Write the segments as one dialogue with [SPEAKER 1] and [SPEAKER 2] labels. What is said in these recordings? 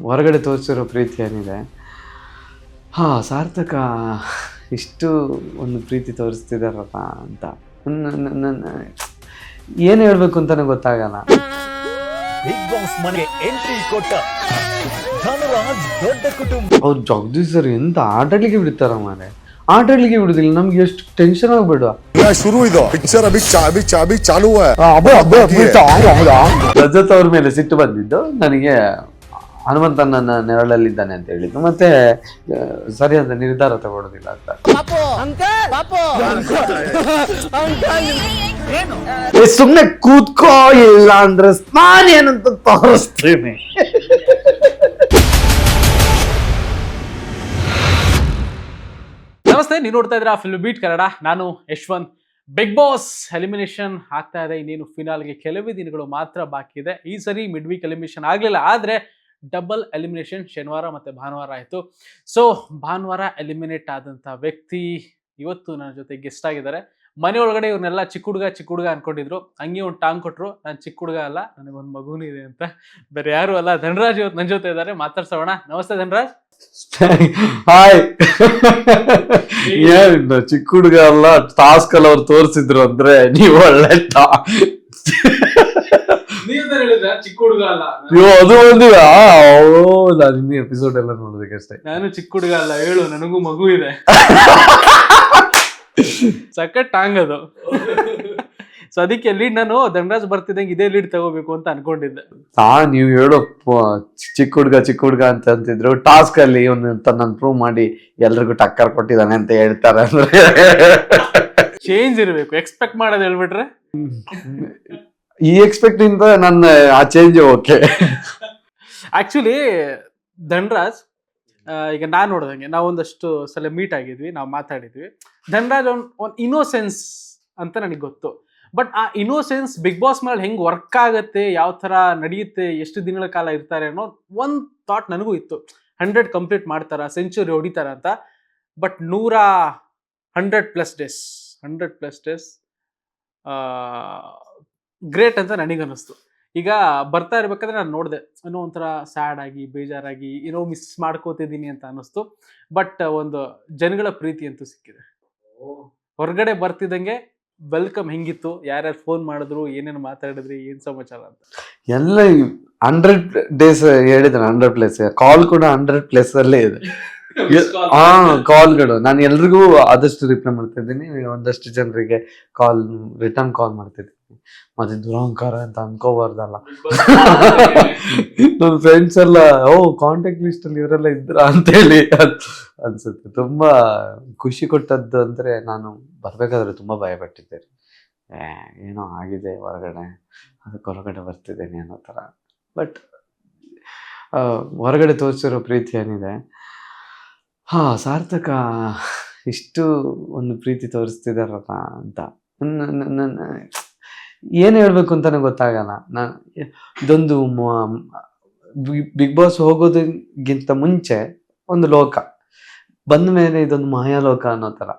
[SPEAKER 1] ಹೊರಗಡೆ ತೋರಿಸಿರೋ ಪ್ರೀತಿ ಏನಿದೆ, ಸಾರ್ಥಕ ಇಷ್ಟು ಒಂದು ಪ್ರೀತಿ ತೋರಿಸ್ತಿದಾರಲ್ಲ ಅಂತ ಏನು ಹೇಳ್ಬೇಕು ಅಂತಾನೆ ಗೊತ್ತಾಗಲ್ಲ.
[SPEAKER 2] ಬಿಗ್ ಬಾಸ್ ಮನೆಗೆ ಎಂಟ್ರಿ ಕೊಟ್ಟ ಧನರಾಜ್ ದೊಡ್ಡ ಕುಟುಂಬ.
[SPEAKER 1] ಅವ್ರು ಜಗದೀಶ್ ಸರ್ ಎಂತ ಆಟಾಡ್ಲಿಕ್ಕೆ ಬಿಡ್ತಾರ ಮಾರೆ, ಆಟಾಡ್ಲಿಕ್ಕೆ ಬಿಡುದಿಲ್ಲ. ನಮ್ಗೆ ಎಷ್ಟು ಟೆನ್ಷನ್ ಆಗ್ಬೇಡ.
[SPEAKER 3] ಶುರು ಇದು ಪಿಕ್ಚರ್ ಅಭಿ ಚಾಲು
[SPEAKER 1] ರಜತ್ ಅವ್ರ ಮೇಲೆ ಸಿಟ್ಟು ಬಂದಿದ್ದು ನನಗೆ ಹನುಮಂತನ ನೆರಳಲ್ಲಿದ್ದಾನೆ ಅಂತ ಹೇಳಿದ್ದು, ಮತ್ತೆ ಸರಿಯಾದ ನಿರ್ಧಾರ ತಗೊಳ್ಳೋದಿಲ್ಲ ಅಂತ. ಸುಮ್ನೆ ಕೂತ್ಕೋ, ಇಲ್ಲ ಅಂದ್ರೆ ನಾನೇನಂತ ತೋರಿಸ್ತೀನಿ.
[SPEAKER 4] ನಮಸ್ತೆ, ನೀವು ನೋಡ್ತಾ ಇದ್ದೀರಾ ಫಿಲ್ಮ್ ಬೀಟ್ ಕನ್ನಡ. ನಾನು ಯಶ್ವಂತ್. ಬಿಗ್ ಬಾಸ್ ಎಲಿಮಿನೇಷನ್ ಆಗ್ತಾ ಇದೆ. ಇನ್ನೇನು ಫಿನಾಲ್ಗೆ ಕೆಲವೇ ದಿನಗಳು ಮಾತ್ರ ಬಾಕಿ ಇದೆ. ಈ ಸರಿ ಮಿಡ್ ವೀಕ್ ಎಲಿಮಿನೇಷನ್ ಆಗಲಿಲ್ಲ, ಆದರೆ ಡಬಲ್ ಎಲಿಮಿನೇಷನ್ ಶನಿವಾರ ಮತ್ತು ಭಾನುವಾರ ಆಯಿತು. ಸೊ ಭಾನುವಾರ ಎಲಿಮಿನೇಟ್ ಆದಂಥ ವ್ಯಕ್ತಿ ಇವತ್ತು ನನ್ನ ಜೊತೆ ಗೆಸ್ಟ್ ಆಗಿದ್ದಾರೆ. ಮನೆಯೊಳಗಡೆ ಇವ್ರನ್ನೆಲ್ಲ ಚಿಕ್ಕ ಹುಡುಗ ಅನ್ಕೊಂಡಿದ್ರು. ಹಂಗೆ ಒಂದು ಟಾಂಗ್ ಕೊಟ್ಟರು. ನಾನು ಚಿಕ್ಕ ಹುಡುಗ ಅಲ್ಲ, ನನಗೊಂದು ಮಗುನೂ ಇದೆ ಅಂತ. ಬೇರೆ ಯಾರು ಅಲ್ಲ, ಧನರಾಜ್ ಇವತ್ತು ನನ್ನ ಜೊತೆ ಇದ್ದಾರೆ. ಮಾತಾಡ್ಸೋಣ. ನಮಸ್ತೆ ಧನರಾಜ್.
[SPEAKER 1] ಹಾಯ್. ಏನು ಚಿಕ್ಕ ಹುಡುಗ ಅಲ್ಲ, ಟಾಸ್ಕ್ ಅಲ್ಲಿ ಅವ್ರು ತೋರಿಸಿದ್ರು ಅಂದ್ರೆ ನೀವು ಒಳ್ಳೆ
[SPEAKER 4] ಚಿಕ್ಕ ಹುಡುಗ ಅಲ್ಲ.
[SPEAKER 1] ಅದು ಒಂದು ನಾನು ಇನ್ನು ಎಪಿಸೋಡ್ ಎಲ್ಲ ನೋಡೋದಕ್ಕಷ್ಟೇ.
[SPEAKER 4] ನಾನು ಚಿಕ್ಕ ಹುಡುಗ ಅಲ್ಲ, ಹೇಳು, ನನಗೂ ಮಗು ಇದೆ. ಸಖತ್ ಟಾಂಗ್ ಅದು. ಸೊ ಅದಕ್ಕೆ ಲೀಡ್ ನಾನು ಧನರಾಜ್ ಬರ್ತಿದ್ದಂಗೆ ಇದೇ ಲೀಡ್ ತಗೋಬೇಕು ಅಂತ ಅನ್ಕೊಂಡಿದ್ದೆ.
[SPEAKER 1] ನೀವು ಹೇಳೋ ಚಿಕ್ಕ ಹುಡುಗ ಅಂತ ಅಂತಿದ್ರು. ಟಾಸ್ಕ್ ಅಲ್ಲಿ ಇವನು ತನ್ನ ಪ್ರೂವ್ ಮಾಡಿ ಎಲ್ರಿಗೂ ಟಕ್ಕರ್ ಕೊಟ್ಟಿದ್ದಾನೆ ಅಂತ ಹೇಳ್ತಾರೆ. ಅಂದ್ರೆ
[SPEAKER 4] ಚೇಂಜ್ ಇರ್ಬೇಕು, ಎಕ್ಸ್ಪೆಕ್ಟ್ ಮಾಡೋದು ಹೇಳ್ಬಿಟ್ರೆ
[SPEAKER 1] ಈ ಎಕ್ಸ್ಪೆಕ್ಟ್ ಇಂದ ನನ್ನ ಆ ಚೇಂಜ್ ಓಕೆ.
[SPEAKER 4] ಆಕ್ಚುಲಿ ಧನರಾಜ್ ಈಗ ನಾನು ನೋಡ್ದಂಗೆ ನಾವು ಒಂದಷ್ಟು ಸಲ ಮೀಟ್ ಆಗಿದ್ವಿ, ನಾವು ಮಾತಾಡಿದ್ವಿ. ಧನರಾಜ್ ಒಂದು ಇನ್ನೋಸೆನ್ಸ್ ಅಂತ ನನಗೆ ಗೊತ್ತು. ಬಟ್ ಆ ಇನ್ನೋಸೆನ್ಸ್ ಬಿಗ್ ಬಾಸ್ ಮೇಲೆ ಹೆಂಗೆ ವರ್ಕ್ ಆಗುತ್ತೆ, ಯಾವ ಥರ ನಡೆಯುತ್ತೆ, ಎಷ್ಟು ದಿನಗಳ ಕಾಲ ಇರ್ತಾರೆ ಅನ್ನೋ ಒಂದು ಥಾಟ್ ನನಗೂ ಇತ್ತು. 100 ಕಂಪ್ಲೀಟ್ ಮಾಡ್ತಾರ, ಸೆಂಚುರಿ ಹೊಡಿತಾರ ಅಂತ. ಬಟ್ 100+ ಡೇಸ್ ಗ್ರೇಟ್ ಅಂತ ನನಗನ್ನಿಸ್ತು. ಈಗ ಬರ್ತಾ ಇರ್ಬೇಕಾದ್ರೆ ನಾನು ನೋಡಿದೆ, ಏನೋ ಒಂಥರ ಸ್ಯಾಡ್ ಆಗಿ, ಬೇಜಾರಾಗಿ, ಏನೋ ಮಿಸ್ ಮಾಡ್ಕೋತಿದ್ದೀನಿ ಅಂತ ಅನ್ನಿಸ್ತು. ಬಟ್ ಒಂದು ಜನಗಳ ಪ್ರೀತಿ ಅಂತೂ ಸಿಕ್ಕಿದೆ. ಹೊರಗಡೆ ಬರ್ತಿದ್ದಂಗೆ ವೆಲ್ಕಮ್ ಹೆಂಗಿತ್ತು, ಯಾರ್ಯಾರು ಫೋನ್ ಮಾಡಿದ್ರು, ಏನೇನು ಮಾತಾಡಿದ್ರಿ, ಏನ್ ಸಮಾಚಾರ ಅಂತ
[SPEAKER 1] ಎಲ್ಲ 100 ಡೇಸ್ ಹೇಳಿದ್ರೆ 100+. ಕಾಲ್ ಕೂಡ 100+ ಅಲ್ಲೇ ಇದೆ. ಕಾಲ್ಗಳು ನಾನು ಎಲ್ರಿಗೂ ಆದಷ್ಟು ರಿಪ್ಲೈ ಮಾಡ್ತಾ ಇದ್ದೀನಿ. ಒಂದಷ್ಟು ಜನರಿಗೆ ರಿಟರ್ನ್ ಕಾಲ್ ಮಾಡ್ತಿದ್ದೀನಿ. ಮತ್ತೆ ದುರಹಂಕಾರ ಅಂತ ಅನ್ಕೋಬಾರ್ದಲ್ಲ. ನನ್ನ ಫ್ರೆಂಡ್ಸ್ ಎಲ್ಲ ಕಾಂಟ್ಯಾಕ್ಟ್ ಲಿಸ್ಟ್ ಅಲ್ಲಿ ಇವರೆಲ್ಲ ಇದ್ರ ಅಂತೇಳಿ ಅನ್ಸುತ್ತೆ. ತುಂಬಾ ಖುಷಿ ಕೊಟ್ಟದ್ದು ಅಂದ್ರೆ, ನಾನು ಬರ್ಬೇಕಾದ್ರೆ ತುಂಬಾ ಭಯ ಪಟ್ಟಿದ್ದೆ. ಏನೋ ಆಗಿದೆ ಹೊರಗಡೆ, ಅದಕ್ಕೆ ಹೊರಗಡೆ ಬರ್ತಿದ್ದೇನೆ ಅನ್ನೋ ಥರ. ಬಟ್ ಹೊರಗಡೆ ತೋರಿಸಿರೋ ಪ್ರೀತಿ ಏನಿದೆ, ಸಾರ್ಥಕ ಇಷ್ಟು ಒಂದು ಪ್ರೀತಿ ತೋರಿಸ್ತಿದಾರಲ್ಲ ಅಂತ ಏನು ಹೇಳ್ಬೇಕು ಅಂತಾನೆ ಗೊತ್ತಾಗಲ್ಲ. ಇದೊಂದು ಬಿಗ್ ಬಾಸ್ ಹೋಗೋದಕ್ಕಿಂತ ಮುಂಚೆ ಒಂದು ಲೋಕ, ಬಂದ ಮೇಲೆ ಇದೊಂದು ಮಾಯಾಲೋಕ ಅನ್ನೋ ಥರ.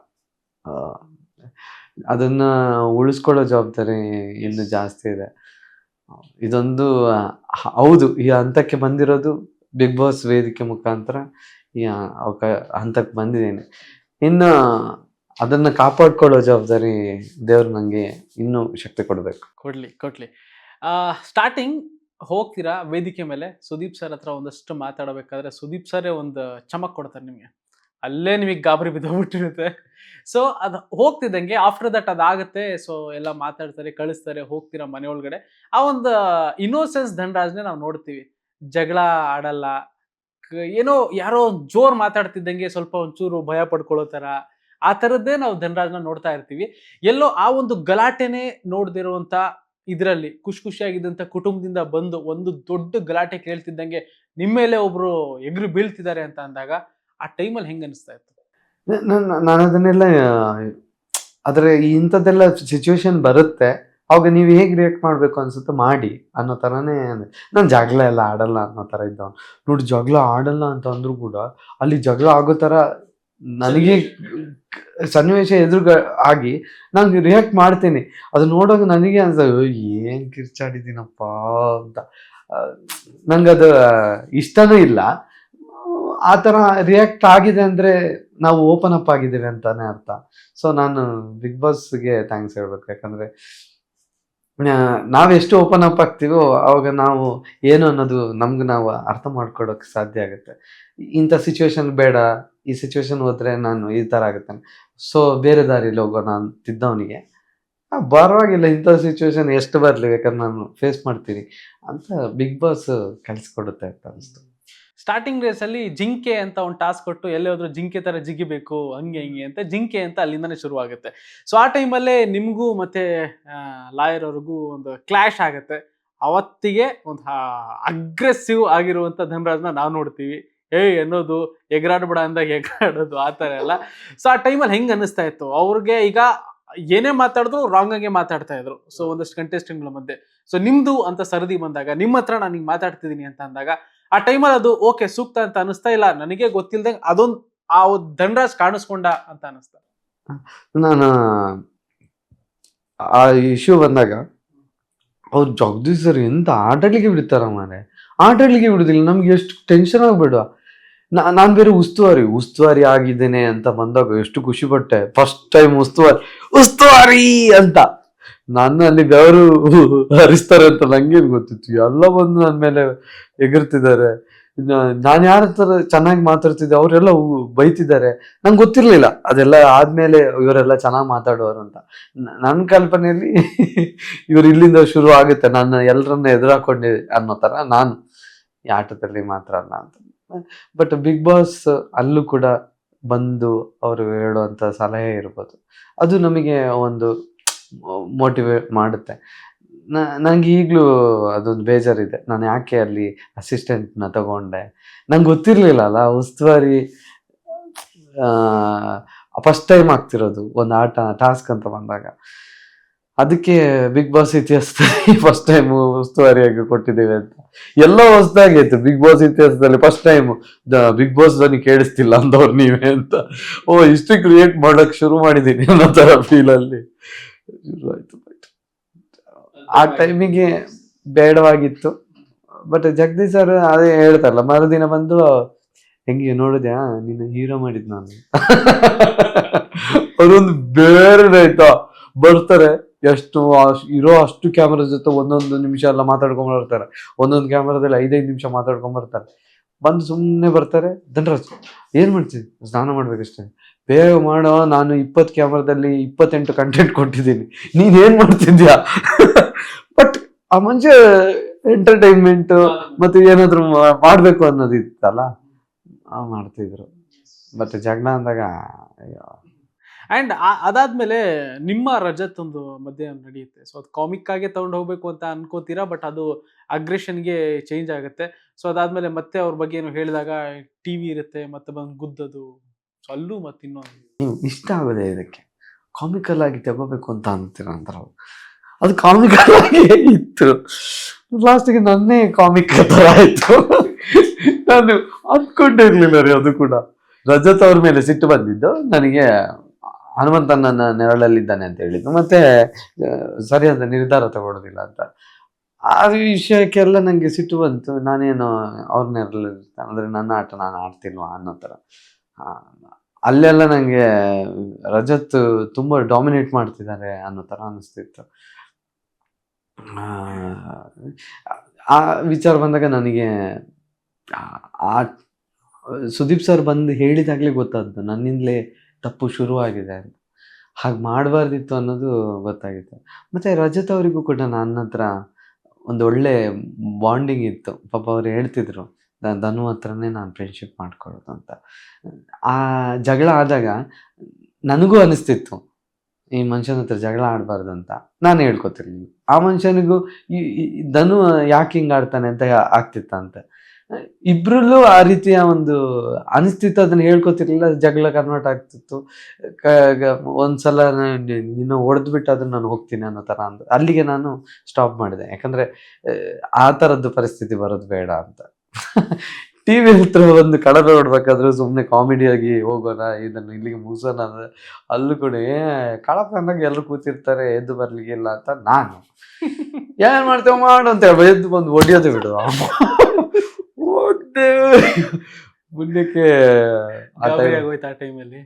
[SPEAKER 1] ಅದನ್ನ ಉಳಿಸ್ಕೊಳ್ಳೋ ಜವಾಬ್ದಾರಿ ಇನ್ನು ಜಾಸ್ತಿ ಇದೆ. ಇದೊಂದು ಹೌದು, ಈ ಹಂತಕ್ಕೆ ಬಂದಿರೋದು ಬಿಗ್ ಬಾಸ್ ವೇದಿಕೆ ಮುಖಾಂತರ ಈ ಹಂತಕ್ಕೆ ಬಂದಿದ್ದೀನಿ. ಇನ್ನು ಅದನ್ನ ಕಾಪಾಡ್ಕೊಳ್ಳೋ ಜವಾಬ್ದಾರಿ ದೇವ್ರು ನಂಗೆ ಇನ್ನೂ ಶಕ್ತಿ ಕೊಡ್ಬೇಕು.
[SPEAKER 4] ಕೊಡ್ಲಿ. ಸ್ಟಾರ್ಟಿಂಗ್ ಹೋಗ್ತೀರಾ ವೇದಿಕೆ ಮೇಲೆ, ಸುದೀಪ್ ಸರ್ ಹತ್ರ ಒಂದಷ್ಟು ಮಾತಾಡಬೇಕಾದ್ರೆ ಸುದೀಪ್ ಸರೇ ಒಂದು ಚಮಕ್ ಕೊಡ್ತಾರೆ ನಿಮಗೆ. ಅಲ್ಲೇ ನಿಮಗೆ ಗಾಬರಿ ಬಿದ್ದೋಗ್ಬಿಟ್ಟಿರುತ್ತೆ. ಸೊ ಅದು ಹೋಗ್ತಿದ್ದಂಗೆ ಆಫ್ಟರ್ ದಟ್ ಅದಾಗುತ್ತೆ. ಸೊ ಎಲ್ಲ ಮಾತಾಡ್ತಾರೆ, ಕಳಿಸ್ತಾರೆ, ಹೋಗ್ತೀರಾ ಮನೆ ಒಳಗಡೆ. ಆ ಒಂದು ಇನ್ನೋಸೆನ್ಸ್ ಧನರಾಜ್ನೇ ನಾವು ನೋಡ್ತೀವಿ. ಜಗಳ ಆಡಲ್ಲ, ಏನೋ ಯಾರೋ ಜೋರ್ ಮಾತಾಡ್ತಿದ್ದಂಗೆ ಸ್ವಲ್ಪ ಒಂಚೂರು ಭಯ ಪಡ್ಕೊಳ್ಳೋ ಥರ, ಆ ಥರದ್ದೇ ನಾವು ಧನರಾಜ್ನ ನೋಡ್ತಾ ಇರ್ತೀವಿ. ಎಲ್ಲೋ ಆ ಒಂದು ಗಲಾಟೆನೇ ನೋಡ್ದಿರುವಂಥ ಇದರಲ್ಲಿ ಖುಷಿಯಾಗಿದ್ದಂಥ ಕುಟುಂಬದಿಂದ ಬಂದು ಒಂದು ದೊಡ್ಡ ಗಲಾಟೆ ಕೇಳ್ತಿದ್ದಂಗೆ ನಿಮ್ಮ ಮೇಲೆ ಒಬ್ರು ಎಗ್ರು ಬೀಳ್ತಿದ್ದಾರೆ ಅಂತ ಅಂದಾಗ ಆ ಟೈಮಲ್ಲಿ ಹೆಂಗೆ ಅನಿಸ್ತಾ ಇತ್ತು?
[SPEAKER 1] ನಾನು ಅದನ್ನೆಲ್ಲ, ಆದರೆ ಇಂಥದ್ದೆಲ್ಲ ಸಿಚುವೇಶನ್ ಬರುತ್ತೆ, ಅವಾಗ ನೀವು ಹೇಗೆ ರಿಯಾಕ್ಟ್ ಮಾಡಬೇಕು ಅನ್ಸುತ್ತೆ ಮಾಡಿ ಅನ್ನೋ ಥರನೇ. ನಾನು ಜಗಳ ಎಲ್ಲ ಆಡಲ್ಲ ಅನ್ನೋ ಥರ ಇದ್ದವ. ನೋಡಿ, ಜಗಳ ಆಡಲ್ಲ ಅಂತ ಅಂದ್ರೂ ಕೂಡ ಅಲ್ಲಿ ಜಗಳ ಆಗೋ ಥರ ನನಗೆ ಸನ್ನಿವೇಶ ಎದುರು ಆಗಿ ನಾನು ರಿಯಾಕ್ಟ್ ಮಾಡ್ತೀನಿ. ಅದು ನೋಡೋಕೆ ನನಗೆ ಅನ್ಸ, ಏನ್ ಕಿರ್ಚಾಡಿದ್ದೀನಪ್ಪ ಅಂತ. ನಂಗದು ಇಷ್ಟನೂ ಇಲ್ಲ. ಆ ಥರ ರಿಯಾಕ್ಟ್ ಆಗಿದೆ ಅಂದರೆ ನಾವು ಓಪನ್ ಅಪ್ ಆಗಿದ್ದೀವಿ ಅಂತಾನೆ ಅರ್ಥ. ಸೊ ನಾನು ಬಿಗ್ ಬಾಸ್ಗೆ ಥ್ಯಾಂಕ್ಸ್ ಹೇಳ್ಬೇಕು. ಯಾಕಂದರೆ ನಾವೆಷ್ಟು ಓಪನ್ ಅಪ್ ಆಗ್ತೀವೋ ಅವಾಗ ನಾವು ಏನು ಅನ್ನೋದು ನಮ್ಗೆ ನಾವು ಅರ್ಥ ಮಾಡ್ಕೊಳಕ್ಕೆ ಸಾಧ್ಯ ಆಗುತ್ತೆ. ಇಂಥ ಸಿಚುವೇಶನ್ ಬೇಡ, ಈ ಸಿಚುವೇಶನ್ ಹೋದ್ರೆ ನಾನು ಈ ಥರ ಆಗುತ್ತೆ, ಸೊ ಬೇರೆ ದಾರಿಲಿ ಹೋಗೋಣ ಅಂತಿದ್ದವನಿಗೆ ಪರವಾಗಿಲ್ಲ, ಇಂಥ ಸಿಚುವೇಶನ್ ಎಷ್ಟು ಬರಲಿ ಬೇಕಾದ್ರೆ ನಾನು ಫೇಸ್ ಮಾಡ್ತೀನಿ ಅಂತ ಬಿಗ್ ಬಾಸ್ ಕಲಿಸ್ಕೊಡುತ್ತೆ ಅಂತ ಅನಿಸ್ತು.
[SPEAKER 4] ಸ್ಟಾರ್ಟಿಂಗ್ ರೇಸ್ ಅಲ್ಲಿ ಜಿಂಕೆ ಅಂತ ಒಂದು ಟಾಸ್ಕ್ ಕೊಟ್ಟು ಎಲ್ಲೇ ಹೋದ್ರು ಜಿಂಕೆ ತರ ಜಿಗಿಬೇಕು ಹಂಗೆ ಹಿಂಗೆ ಅಂತ, ಜಿಂಕೆ ಅಂತ ಅಲ್ಲಿಂದಾನೆ ಶುರು ಆಗುತ್ತೆ. ಸೊ ಆ ಟೈಮಲ್ಲೇ ನಿಮಗೂ ಮತ್ತೆ ಲಾಯರ್ ಅವ್ರಿಗೂ ಒಂದು ಕ್ಲಾಶ್ ಆಗುತ್ತೆ. ಅವತ್ತಿಗೆ ಒಂದು ಅಗ್ರೆಸಿವ್ ಆಗಿರುವಂತ ಧನರಾಜ್ನ ನಾವು ನೋಡ್ತೀವಿ. ಅನ್ನೋದು, ಎಗರಾಡ್ಬೇಡ ಅಂದಾಗ ಎಗರಾಡೋದು, ಆ ಥರ ಎಲ್ಲ. ಸೊ ಆ ಟೈಮಲ್ಲಿ ಹೆಂಗೆ ಅನ್ನಿಸ್ತಾ ಇತ್ತು ಅವ್ರಿಗೆ? ಈಗ ಏನೇ ಮಾತಾಡಿದ್ರು ರಾಂಗ್ ಆಗಿ ಮಾತಾಡ್ತಾ ಇದ್ರು ಸೊ ಒಂದಷ್ಟು ಕಂಟೆಸ್ಟೆಂಟ್ಗಳ ಮಧ್ಯೆ. ಸೊ ನಿಮ್ದು ಅಂತ ಸರದಿ ಬಂದಾಗ, ನಿಮ್ಮ ಹತ್ರ ನಾನು ಹಿಂಗೆ ಮಾತಾಡ್ತಿದ್ದೀನಿ ಅಂತ ಅಂದಾಗ, ಆ ಟೈಮಲ್ಲಿ ಅದು ಓಕೆ ಸೂಕ್ತ ಅಂತ ಅನಿಸ್ತಾ, ಇಲ್ಲ ನನಗೆ ಗೊತ್ತಿಲ್ದಂಗೆ ಅದೊಂದು ಆ ಧನರಾಜ್ ಕಾಣಿಸ್ಕೊಂಡ ಅಂತ ಅನಿಸ್ತಾ?
[SPEAKER 1] ನಾನು ಆ ಇಶ್ಯೂ ಬಂದಾಗ ಅವ್ರು ಜಗದೀಶ್ ಸರ್ ಎಂತ ಆಟಾಡ್ಲಿಕ್ಕೆ ಬಿಡ್ತಾರ ಮಾರೆ, ಆಟಾಡ್ಲಿಕ್ಕೆ ಬಿಡುದಿಲ್ಲ. ನಮ್ಗೆ ಎಷ್ಟು ಟೆನ್ಷನ್ ಆಗ್ಬೇಡ. ನಾನು ಬೇರೆ ಉಸ್ತುವಾರಿ ಆಗಿದ್ದೇನೆ ಅಂತ ಬಂದಾಗ ಎಷ್ಟು ಖುಷಿ ಪಟ್ಟೆ. ಫಸ್ಟ್ ಟೈಮ್ ಉಸ್ತುವಾರಿ ಅಂತ ನಾನು ಅಲ್ಲಿ ಬೆವರು ಹರಿಸ್ತಾರೆ ಅಂತ ನಂಗೇನು ಗೊತ್ತಿತ್ತು. ಎಲ್ಲ ಬಂದು ನನ್ನ ಮೇಲೆ ಎಗರ್ತಿದ್ದಾರೆ. ನಾನು ಯಾರ ಹತ್ರ ಚೆನ್ನಾಗಿ ಮಾತಾಡ್ತಿದ್ದೆ ಅವರೆಲ್ಲ ಬೈತಿದ್ದಾರೆ. ನಂಗೆ ಗೊತ್ತಿರ್ಲಿಲ್ಲ ಅದೆಲ್ಲ ಆದ್ಮೇಲೆ ಇವರೆಲ್ಲ ಚೆನ್ನಾಗಿ ಮಾತಾಡುವರು ಅಂತ. ನನ್ನ ಕಲ್ಪನೆಯಲ್ಲಿ ಇವ್ರು ಇಲ್ಲಿಂದ ಶುರು ಆಗುತ್ತೆ, ನಾನು ಎಲ್ಲರನ್ನ ಎದುರಾಕೊಂಡೆ ಅನ್ನೋ ಥರ ನಾನು ಈ ಆಟದಲ್ಲಿ ಮಾತ್ರ ಅಲ್ಲ ಅಂತ. ಬಟ್ ಬಿಗ್ ಬಾಸ್ ಅಲ್ಲೂ ಕೂಡ ಬಂದು ಅವರು ಹೇಳುವಂಥ ಸಲಹೆ ಇರ್ಬೋದು, ಅದು ನಮಗೆ ಒಂದು ಮೋಟಿವೇಟ್ ಮಾಡುತ್ತೆ. ನಂಗೆ ಈಗಲೂ ಅದೊಂದು ಬೇಜಾರಿದೆ, ನಾನು ಯಾಕೆ ಅಲ್ಲಿ ಅಸಿಸ್ಟೆಂಟ್ನ ತಗೊಂಡೆ. ನಂಗೆ ಗೊತ್ತಿರಲಿಲ್ಲ ಅಲ್ಲ ಉಸ್ತುವಾರಿ ಫಸ್ಟ್ ಟೈಮ್ ಆಗ್ತಿರೋದು ಒಂದು ಆಟ ಟಾಸ್ಕ್ ಅಂತ ಬಂದಾಗ. ಅದಕ್ಕೆ ಬಿಗ್ ಬಾಸ್ ಇತಿಹಾಸದಲ್ಲಿ ಫಸ್ಟ್ ಟೈಮ್ ಉಸ್ತುವಾರಿಯಾಗಿ ಕೊಟ್ಟಿದ್ದೇವೆ ಅಂತ. ಎಲ್ಲ ಹೊಸದಾಗಿತ್ತು ಬಿಗ್ ಬಾಸ್ ಇತಿಹಾಸದಲ್ಲಿ. ಫಸ್ಟ್ ಟೈಮ್ ಬಿಗ್ ಬಾಸ್ ಧ್ವನಿ ಕೇಳಿಸ್ತಿಲ್ಲ ಅಂದವ್ರು ನೀವೇ ಅಂತ. ಇಷ್ಟು ಕ್ರಿಯೇಟ್ ಮಾಡಕ್ ಶುರು ಮಾಡಿದ್ದೀನಿ ಅನ್ನೋ ಥರ ಫೀಲಲ್ಲಿ ಶುರು ಆಯ್ತು. ಆ ಟೈಮಿಗೆ ಬೇಡವಾಗಿತ್ತು. ಬಟ್ ಜಗದೀಶ್ ಸರ್ ಅದೇ ಹೇಳ್ತಾರಲ್ಲ, ಮರುದಿನ ಬಂದು ಹೆಂಗೆ ನೋಡಿದ್ಯಾ ನಿನ್ನ ಹೀರೋ ಮಾಡಿದ್ ನಾನು ಅದೊಂದು ಬೇರೆದಾಯ್ತಾ. ಬರ್ತಾರೆ, ಎಷ್ಟು ಇರೋ ಅಷ್ಟು ಕ್ಯಾಮ್ರಾ ಜೊತೆ ಒಂದೊಂದು ನಿಮಿಷ ಎಲ್ಲ ಮಾತಾಡ್ಕೊಂಡ್ ಬರ್ತಾರೆ. ಒಂದೊಂದು ಕ್ಯಾಮ್ರಾದಲ್ಲಿ 5-5 ನಿಮಿಷ ಮಾತಾಡ್ಕೊಂಡ್ ಬರ್ತಾರೆ. ಬಂದು ಸುಮ್ಮನೆ ಬರ್ತಾರೆ. ಧನರಾಜ್ ಏನ್ ಮಾಡ್ತೀವಿ? ಸ್ನಾನ ಮಾಡ್ಬೇಕಷ್ಟೇ, ಬೇಗ ಮಾಡೋ, ನಾನು 20 ಕ್ಯಾಮ್ರಾದಲ್ಲಿ 28 ಕಂಟೆಂಟ್ ಕೊಟ್ಟಿದ್ದೀನಿ, ನೀನ್ ಏನ್ ಮಾಡ್ತಿದ್ಯಾ? ಬಟ್ ಆ ಮನುಷ್ಯ ಎಂಟರ್ಟೈನ್ಮೆಂಟ್ ಮತ್ತೆ ಏನಾದ್ರು ಮಾಡ್ಬೇಕು ಅನ್ನೋದು ಇತ್ತಲ್ಲ, ಮಾಡ್ತಿದ್ರು. ಬಟ್ ಜಗಳ ಅಂದಾಗ
[SPEAKER 4] ಅಂಡ್ ಅದಾದ್ಮೇಲೆ ನಿಮ್ಮ ರಜತ್ ಒಂದು ಮಧ್ಯೆ ನಡೆಯುತ್ತೆ. ಸೊ ಅದು ಕಾಮಿಕ್ ಆಗಿ ತಗೊಂಡು ಹೋಗ್ಬೇಕು ಅಂತ ಅನ್ಕೋತೀರಾ, ಬಟ್ ಅದು ಅಗ್ರೆಷನ್ಗೆ ಚೇಂಜ್ ಆಗುತ್ತೆ. ಸೊ ಅದಾದ್ಮೇಲೆ ಮತ್ತೆ ಅವ್ರ ಬಗ್ಗೆ ಏನು ಹೇಳಿದಾಗ ಟಿವಿ ಇರುತ್ತೆ, ಮತ್ತೆ ಬಂದು ಗುದ್ದದು, ಸೊ ಅಲ್ಲೂ ಮತ್ತೆ ಇನ್ನೊಂದು
[SPEAKER 1] ಇಷ್ಟ ಆಗೋದೆ ಇದಕ್ಕೆ ಕಾಮಿಕಲ್ ಆಗಿ ತಗೋಬೇಕು ಅಂತ ಅಂತೀರ ಅಂತಾರ. ಅದು ಕಾಮಿಕಲ್ ಆಗಿ ಇತ್ತು, ಲಾಸ್ಟಿಗೆ ನನ್ನೇ ಕಾಮಿಕ್ ತರ ಆಯ್ತು. ನಾನು ಅನ್ಕೊಂಡಿರ್ಲಿಲ್ಲ ರೀ. ಅದು ಕೂಡ ರಜತ್ ಅವ್ರ ಮೇಲೆ ಸಿಟ್ಟು ಬಂದಿದ್ದು ನನಗೆ, ಹನುಮಂತ ನನ್ನ ನೆರಳಲ್ಲಿದ್ದಾನೆ ಅಂತ ಹೇಳಿದ್ದು, ಮತ್ತೆ ಸರಿಯಾದ ನಿರ್ಧಾರ ತಗೊಳ್ಳೋದಿಲ್ಲ ಅಂತ. ಆ ವಿಷಯಕ್ಕೆಲ್ಲ ನಂಗೆ ಸಿಟ್ಟು ಬಂತು. ನಾನೇನು ಅವ್ರ ನೆರಳಲ್ಲಿರ್ತಾನೆ ಅಂದ್ರೆ ನನ್ನ ಆಟ ನಾನು ಆಡ್ತಿಲ್ವಾ ಅನ್ನೋ ಥರ. ಅಲ್ಲೆಲ್ಲ ನಂಗೆ ರಜತ್ ತುಂಬಾ ಡಾಮಿನೇಟ್ ಮಾಡ್ತಿದ್ದಾರೆ ಅನ್ನೋ ಥರ ಅನಿಸ್ತಿತ್ತು. ಆ ವಿಚಾರ ಬಂದಾಗ ನನಗೆ ಸುದೀಪ್ ಸರ್ ಬಂದು ಹೇಳಿದಾಗಲೇ ಗೊತ್ತಾದ್ದು ನನ್ನಿಂದಲೇ ತಪ್ಪು ಶುರುವಾಗಿದೆ ಅಂತ. ಹಾಗೆ ಮಾಡಬಾರ್ದಿತ್ತು ಅನ್ನೋದು ಗೊತ್ತಾಗಿತ್ತು. ಮತ್ತು ರಜತ್ ಅವರಿಗೂ ಕೂಡ ನನ್ನ ಹತ್ರ ಒಂದು ಒಳ್ಳೆ ಬಾಂಡಿಂಗ್ ಇತ್ತು. ಪಾಪ ಅವ್ರು ಹೇಳ್ತಿದ್ರು, ಧನು ಹತ್ರನೇ ನಾನು ಫ್ರೆಂಡ್ಶಿಪ್ ಮಾಡ್ಕೊಳ್ಳೋದು ಅಂತ. ಆ ಜಗಳ ಆದಾಗ ನನಗೂ ಅನಿಸ್ತಿತ್ತು ಈ ಮನುಷ್ಯನ ಹತ್ರ ಜಗಳ ಆಡಬಾರ್ದು ಅಂತ. ನಾನು ಹೇಳ್ಕೊತಿರ್ಲಿಲ್ಲ. ಆ ಮನುಷ್ಯನಿಗೂ ಈ ಧನು ಯಾಕೆ ಹಿಂಗೆ ಆಡ್ತಾನೆ ಅಂತ ಆಗ್ತಿತ್ತಂತೆ. ಇಬ್ರಲ್ಲೂ ಆ ರೀತಿಯ ಒಂದು ಅನಿಸ್ತಿತ್ತು. ಅದನ್ನ ಹೇಳ್ಕೊತಿರ್ಲಿಲ್ಲ, ಜಗಳ ಕನ್ವರ್ಟ್ ಆಗ್ತಿತ್ತು. ಒಂದ್ಸಲ ನೀನು ಹೊಡೆದ್ಬಿಟ್ಟು ಅದನ್ನ ನಾನು ಹೋಗ್ತೀನಿ ಅನ್ನೋ ಥರ ಅಂದ. ಅಲ್ಲಿಗೆ ನಾನು ಸ್ಟಾಪ್ ಮಾಡಿದೆ, ಯಾಕಂದ್ರೆ ಆ ಥರದ್ದು ಪರಿಸ್ಥಿತಿ ಬರೋದು ಬೇಡ ಅಂತ. ಟಿವಿ ಹತ್ರ ಒಂದು ಕಡಲ ನೋಡ್ಬೇಕಾದ್ರೂ ಸುಮ್ಮನೆ ಕಾಮಿಡಿಯಾಗಿ ಹೋಗೋಣ, ಇದನ್ನು ಇಲ್ಲಿಗೆ ಮುಗಿಸೋಣ ಅಂದ್ರೆ ಅಲ್ಲೂ ಕೂಡ ಕಳಪ ಅಂದಾಗ ಎಲ್ಲರೂ ಕೂತಿರ್ತಾರೆ, ಎದ್ದು ಬರ್ಲಿಕ್ಕಿಲ್ಲ ಅಂತ ನಾನು ಏನ್ ಮಾಡ್ತೇವ ಮಾಡು ಅಂತ ಹೇಳಿ ಎದ್ದು ಬಂದು ಹೊಡಿಯೋದು ಬಿಡು ಹೋಗ್ದೆ ಮುಂದಕ್ಕೆ ಆ
[SPEAKER 4] ಗಾಬರಿ
[SPEAKER 1] time-
[SPEAKER 4] ಆಗೋಯ್ತು ಆ ಟೈಮಲ್ಲಿ.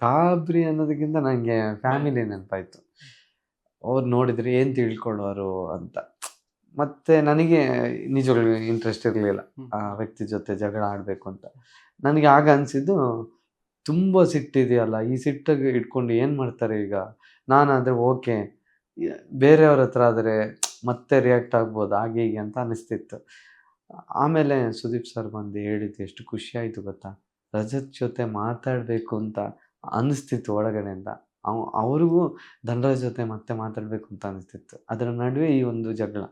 [SPEAKER 1] ಗಾಬರಿ ಅನ್ನೋದಕ್ಕಿಂತ ನಂಗೆ ಫ್ಯಾಮಿಲಿ ನೆನಪಾಯ್ತು. ಅವ್ರು ನೋಡಿದ್ರೆ ಏನ್ ತಿಳ್ಕೊಳ್ಳೋರು ಅಂತ. ಮತ್ತೆ ನನಗೆ ನಿಜವಾಗ್ಲೂ ಇಂಟ್ರೆಸ್ಟ್ ಇರಲಿಲ್ಲ ಆ ವ್ಯಕ್ತಿ ಜೊತೆ ಜಗಳ ಆಡ್ಬೇಕು ಅಂತ. ನನಗೆ ಆಗ ಅನ್ಸಿದ್ದು ತುಂಬ ಸಿಟ್ಟಿದೆಯಲ್ಲ, ಈ ಸಿಟ್ಟಿಗೆ ಇಟ್ಕೊಂಡು ಏನು ಮಾಡ್ತಾರೆ ಈಗ. ನಾನಾದರೆ ಓಕೆ, ಬೇರೆಯವ್ರ ಹತ್ರ ಆದರೆ ಮತ್ತೆ ರಿಯಾಕ್ಟ್ ಆಗ್ಬೋದು ಹಾಗೆ ಹೀಗೆ ಅಂತ ಅನಿಸ್ತಿತ್ತು. ಆಮೇಲೆ ಸುದೀಪ್ ಸರ್ ಬಂದು ಹೇಳಿದ್ದು ಎಷ್ಟು ಖುಷಿ ಆಯಿತು ಗೊತ್ತಾ. ರಜತ್ ಜೊತೆ ಮಾತಾಡಬೇಕು ಅಂತ ಅನಿಸ್ತಿತ್ತು ಒಳಗಡೆಯಿಂದ. ಅವ್ರಿಗೂ ಧನರಾಜ್ ಜೊತೆ ಮತ್ತೆ ಮಾತಾಡಬೇಕು ಅಂತ ಅನಿಸ್ತಿತ್ತು. ಅದರ ನಡುವೆ ಈ ಒಂದು ಜಗಳ,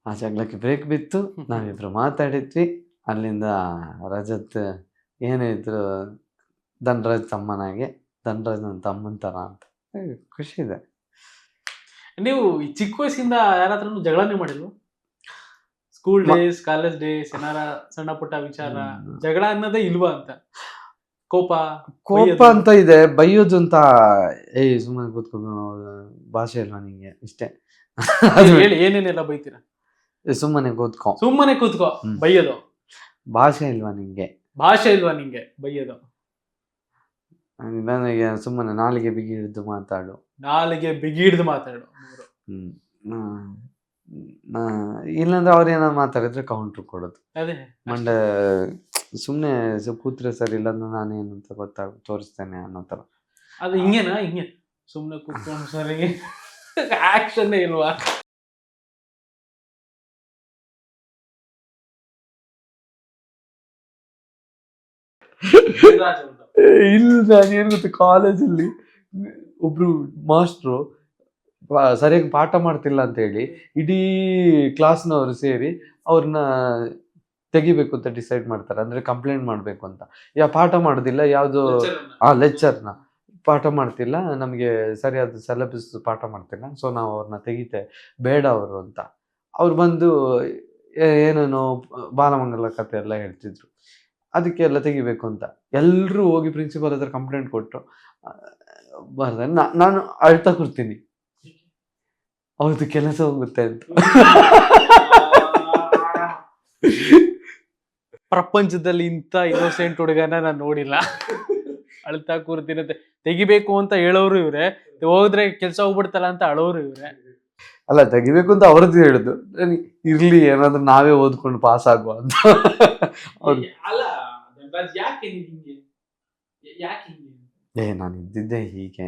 [SPEAKER 1] ಆ ಜಗಳಕ್ಕೆ ಬ್ರೇಕ್ ಬಿತ್ತು, ನಾವಿಬ್ರು ಮಾತಾಡಿದ್ವಿ. ಅಲ್ಲಿಂದ ರಜತ್ ಏನೇ ಇದ್ರು ಧನರಾಜ್ ತಮ್ಮನಾಗೆ, ಧನರಾಜ್ ನನ್ನ ತಮ್ಮನ ಥರ ಅಂತ ಖುಷಿ ಇದೆ.
[SPEAKER 4] ನೀವು ಈ ಚಿಕ್ಕ ವಯಸ್ಸಿಂದ ಯಾರ ಹತ್ರನೂ ಜಗಳನೇ ಮಾಡಿಲ್ವ? ಸ್ಕೂಲ್ ಡೇಸ್, ಕಾಲೇಜ್ ಡೇಸ್, ಏನಾರ ಸಣ್ಣ ಪುಟ್ಟ ವಿಚಾರ ಜಗಳ ಅನ್ನೋದೇ ಇಲ್ವಾ ಅಂತ? ಕೋಪ
[SPEAKER 1] ಅಂತ ಇದೆ, ಬೈಯೋದು ಅಂತ ಸುಮ್ಮನೆ ಕೂತ್ಕೊ, ಭಾಷೆ ಇಲ್ವಾ ನಿಂಗೆ ಇಷ್ಟೇ.
[SPEAKER 4] ಹೇಳಿ, ಏನೇನೆಲ್ಲ ಬೈತೀರಾ?
[SPEAKER 1] ಸುಮ್ಮನೆ ಕೂತ್ಕೊ,
[SPEAKER 4] ಸುಮ್ಮನೆ ಕೂತ್ಕೋ ಬೈಯೋದು.
[SPEAKER 1] ಭಾಷೆ ಇಲ್ವಾ ನಿಂಗೆ,
[SPEAKER 4] ಭಾಷೆ ಇಲ್ವಾ ನಿಂಗೆ ಬೈಯೋದು?
[SPEAKER 1] ನನಗೆ ಸುಮ್ಮನೆ ನಾಲಿಗೆ ಬಿಗಿ ಹಿಡಿದು ಮಾತಾಡು,
[SPEAKER 4] ನಾಲಿಗೆ ಬಿಗಿ ಹಿಡಿದು ಮಾತಾಡು.
[SPEAKER 1] ಇಲ್ಲಾಂದ್ರೆ ಅವ್ರು ಏನಾದ್ರು ಮಾತಾಡಿದ್ರೆ ಕೌಂಟ್ರ್ ಕೊಡೋದು.
[SPEAKER 4] ಅದೇ
[SPEAKER 1] ಮಂಡೆ ಸುಮ್ಮನೆ ಕೂತ್ರೆ ಸರಿ, ಇಲ್ಲಾಂದ್ರೆ ನಾನೇನು ಅಂತ ತೋರಿಸ್ತೇನೆ ಅನ್ನೋ ಥರ.
[SPEAKER 4] ಅದು ಹಿಂಗೇನಾ? ಹಿಂಗೆ ಸುಮ್ಮನೆ ಕೂತ್ಕೊಂಡು ಸರಿ ಆಕ್ಷನ್ ಇಲ್ವಾ?
[SPEAKER 1] ಇಲ್ಲ, ನಾನೇನು ಗೊತ್ತು, ಕಾಲೇಜಲ್ಲಿ ಒಬ್ರು ಮಾಸ್ಟ್ರು ಸರಿಯಾಗಿ ಪಾಠ ಮಾಡ್ತಿಲ್ಲ ಅಂತ ಹೇಳಿ ಇಡೀ ಕ್ಲಾಸ್ನವರು ಸೇರಿ ಅವ್ರನ್ನ ತೆಗಿಬೇಕು ಅಂತ ಡಿಸೈಡ್ ಮಾಡ್ತಾರೆ. ಅಂದ್ರೆ ಕಂಪ್ಲೇಂಟ್ ಮಾಡ್ಬೇಕು ಅಂತ. ಪಾಠ ಮಾಡೋದಿಲ್ಲ, ಯಾವುದು ಲೆಕ್ಚರ್ನ ಪಾಠ ಮಾಡ್ತಿಲ್ಲ, ನಮಗೆ ಸರಿಯಾದ ಸಿಲೆಬಸ್ ಪಾಠ ಮಾಡ್ತಿಲ್ಲ, ಸೊ ನಾವು ಅವ್ರನ್ನ ತೆಗಿತೆ, ಬೇಡ ಅವರು ಅಂತ. ಅವ್ರು ಬಂದು ಏನೇನೋ ಬಾಲಮಂಗಲ ಕಥೆ ಎಲ್ಲ ಹೇಳ್ತಿದ್ರು. ಅದಕ್ಕೆಲ್ಲ ತೆಗಿಬೇಕು ಅಂತ ಎಲ್ಲರೂ ಹೋಗಿ ಪ್ರಿನ್ಸಿಪಾಲ್ ಹತ್ರ ಕಂಪ್ಲೇಂಟ್ ಕೊಟ್ಟರು. ಬರ್ದೆ ನಾನು ಅಳ್ತಾ ಕೊಡ್ತೀನಿ, ಅವ್ರದ್ದು ಕೆಲಸ ಹೋಗುತ್ತೆ ಅಂತ.
[SPEAKER 4] ಪ್ರಪಂಚದಲ್ಲಿ ಇಂಥ ಇನ್ನೋಸೆಂಟ್ ಹುಡುಗನ ನಾನು ನೋಡಿಲ್ಲ. ಅಳ್ತಾ ಕೂರ್ತೀನಂತೆ, ತೆಗಿಬೇಕು ಅಂತ ಹೇಳೋರು ಇವ್ರೆ, ಹೋದ್ರೆ ಕೆಲ್ಸ ಹೋಗ್ಬಿಡ್ತಲ್ಲ ಅಂತ ಅಳೋರು ಇವ್ರೆ.
[SPEAKER 1] ಅಲ್ಲ, ತೆಗಿಬೇಕು ಅಂತ ಅವ್ರದ್ದು ಹೇಳುದು, ಇರ್ಲಿ ಏನಾದ್ರು ನಾವೇ ಓದ್ಕೊಂಡು ಪಾಸ್ ಆಗುವ ಅಂತ. ಅವ್ರು ನಾನು ಇದ್ದಿದ್ದೆ ಹೀಗೆ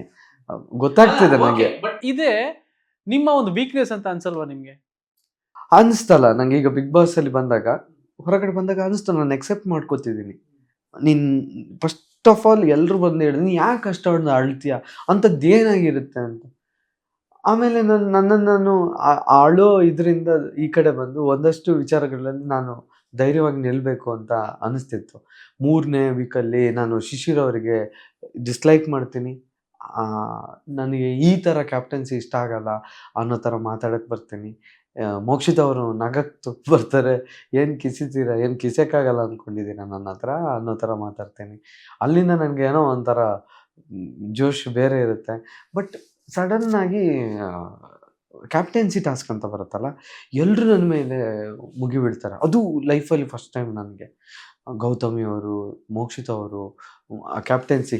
[SPEAKER 1] ಗೊತ್ತಾಗ್ತಿದೆ ನಂಗೆ.
[SPEAKER 4] ಬಟ್ ಇದೇ ನಿಮ್ಮ ಒಂದು ವೀಕ್ನೆಸ್ ಅಂತ ಅನ್ಸಲ್ವಾ ನಿಮ್ಗೆ?
[SPEAKER 1] ಅನಿಸ್ತಲ್ಲ ನಂಗೆ. ಈಗ ಬಿಗ್ ಬಾಸ್ ಅಲ್ಲಿ ಬಂದಾಗ, ಹೊರಗಡೆ ಬಂದಾಗ ಅನಿಸ್ತು, ನಾನು ಎಕ್ಸೆಪ್ಟ್ ಮಾಡ್ಕೋತಿದ್ದೀನಿ. ನೀನ್ ಫಸ್ಟ್ ಆಫ್ ಆಲ್ ಎಲ್ಲರೂ ಬಂದು ಹೇಳಿದ್ರು, ನೀನು ಯಾಕೆ ಕಷ್ಟಪಟ್ಟು ಅಳ್ತೀಯ, ಅಂಥದ್ದೇನಾಗಿರುತ್ತೆ ಅಂತ. ಆಮೇಲೆ ನನ್ನನ್ನು ನಾನು ಆಳೋ ಇದರಿಂದ ಈ ಕಡೆ ಬಂದು ಒಂದಷ್ಟು ವಿಚಾರಗಳಲ್ಲಿ ನಾನು ಧೈರ್ಯವಾಗಿ ನಿಲ್ಲಬೇಕು ಅಂತ ಅನಿಸ್ತಿತ್ತು. 3ನೇ ವೀಕಲ್ಲಿ ನಾನು ಶಿಶಿರ್ ಅವರಿಗೆ ಡಿಸ್ಲೈಕ್ ಮಾಡ್ತೀನಿ, ನನಗೆ ಈ ಥರ ಕ್ಯಾಪ್ಟನ್ಸಿ ಇಷ್ಟ ಆಗಲ್ಲ ಅನ್ನೋ ಥರ ಮಾತಾಡಕ್ಕೆ ಬರ್ತೀನಿ. ಮೋಕ್ಷಿತ್ ಅವರು ನಗಕ್ಕೆ ಬರ್ತಾರೆ, ಏನು ಕಿಸಿತೀರ, ಏನು ಕಿಸೋಕ್ಕಾಗಲ್ಲ ಅಂದ್ಕೊಂಡಿದ್ದೀರ ನನ್ನ ಹತ್ರ ಅನ್ನೋ ಥರ ಮಾತಾಡ್ತೀನಿ. ಅಲ್ಲಿಂದ ನನಗೆ ಏನೋ ಒಂಥರ ಜೋಶ್ ಬೇರೆ ಇರುತ್ತೆ. ಬಟ್ ಸಡನ್ನಾಗಿ ಕ್ಯಾಪ್ಟನ್ಸಿ ಟಾಸ್ಕ್ ಅಂತ ಬರುತ್ತಲ್ಲ, ಎಲ್ಲರೂ ನನ್ನ ಮೇಲೆ ಮುಗಿಬಿಡ್ತಾರೆ. ಅದು ಲೈಫಲ್ಲಿ ಫಸ್ಟ್ ಟೈಮ್ ನನಗೆ. ಗೌತಮಿ ಅವರು, ಮೋಕ್ಷಿತ್ ಅವರು ಕ್ಯಾಪ್ಟನ್ಸಿ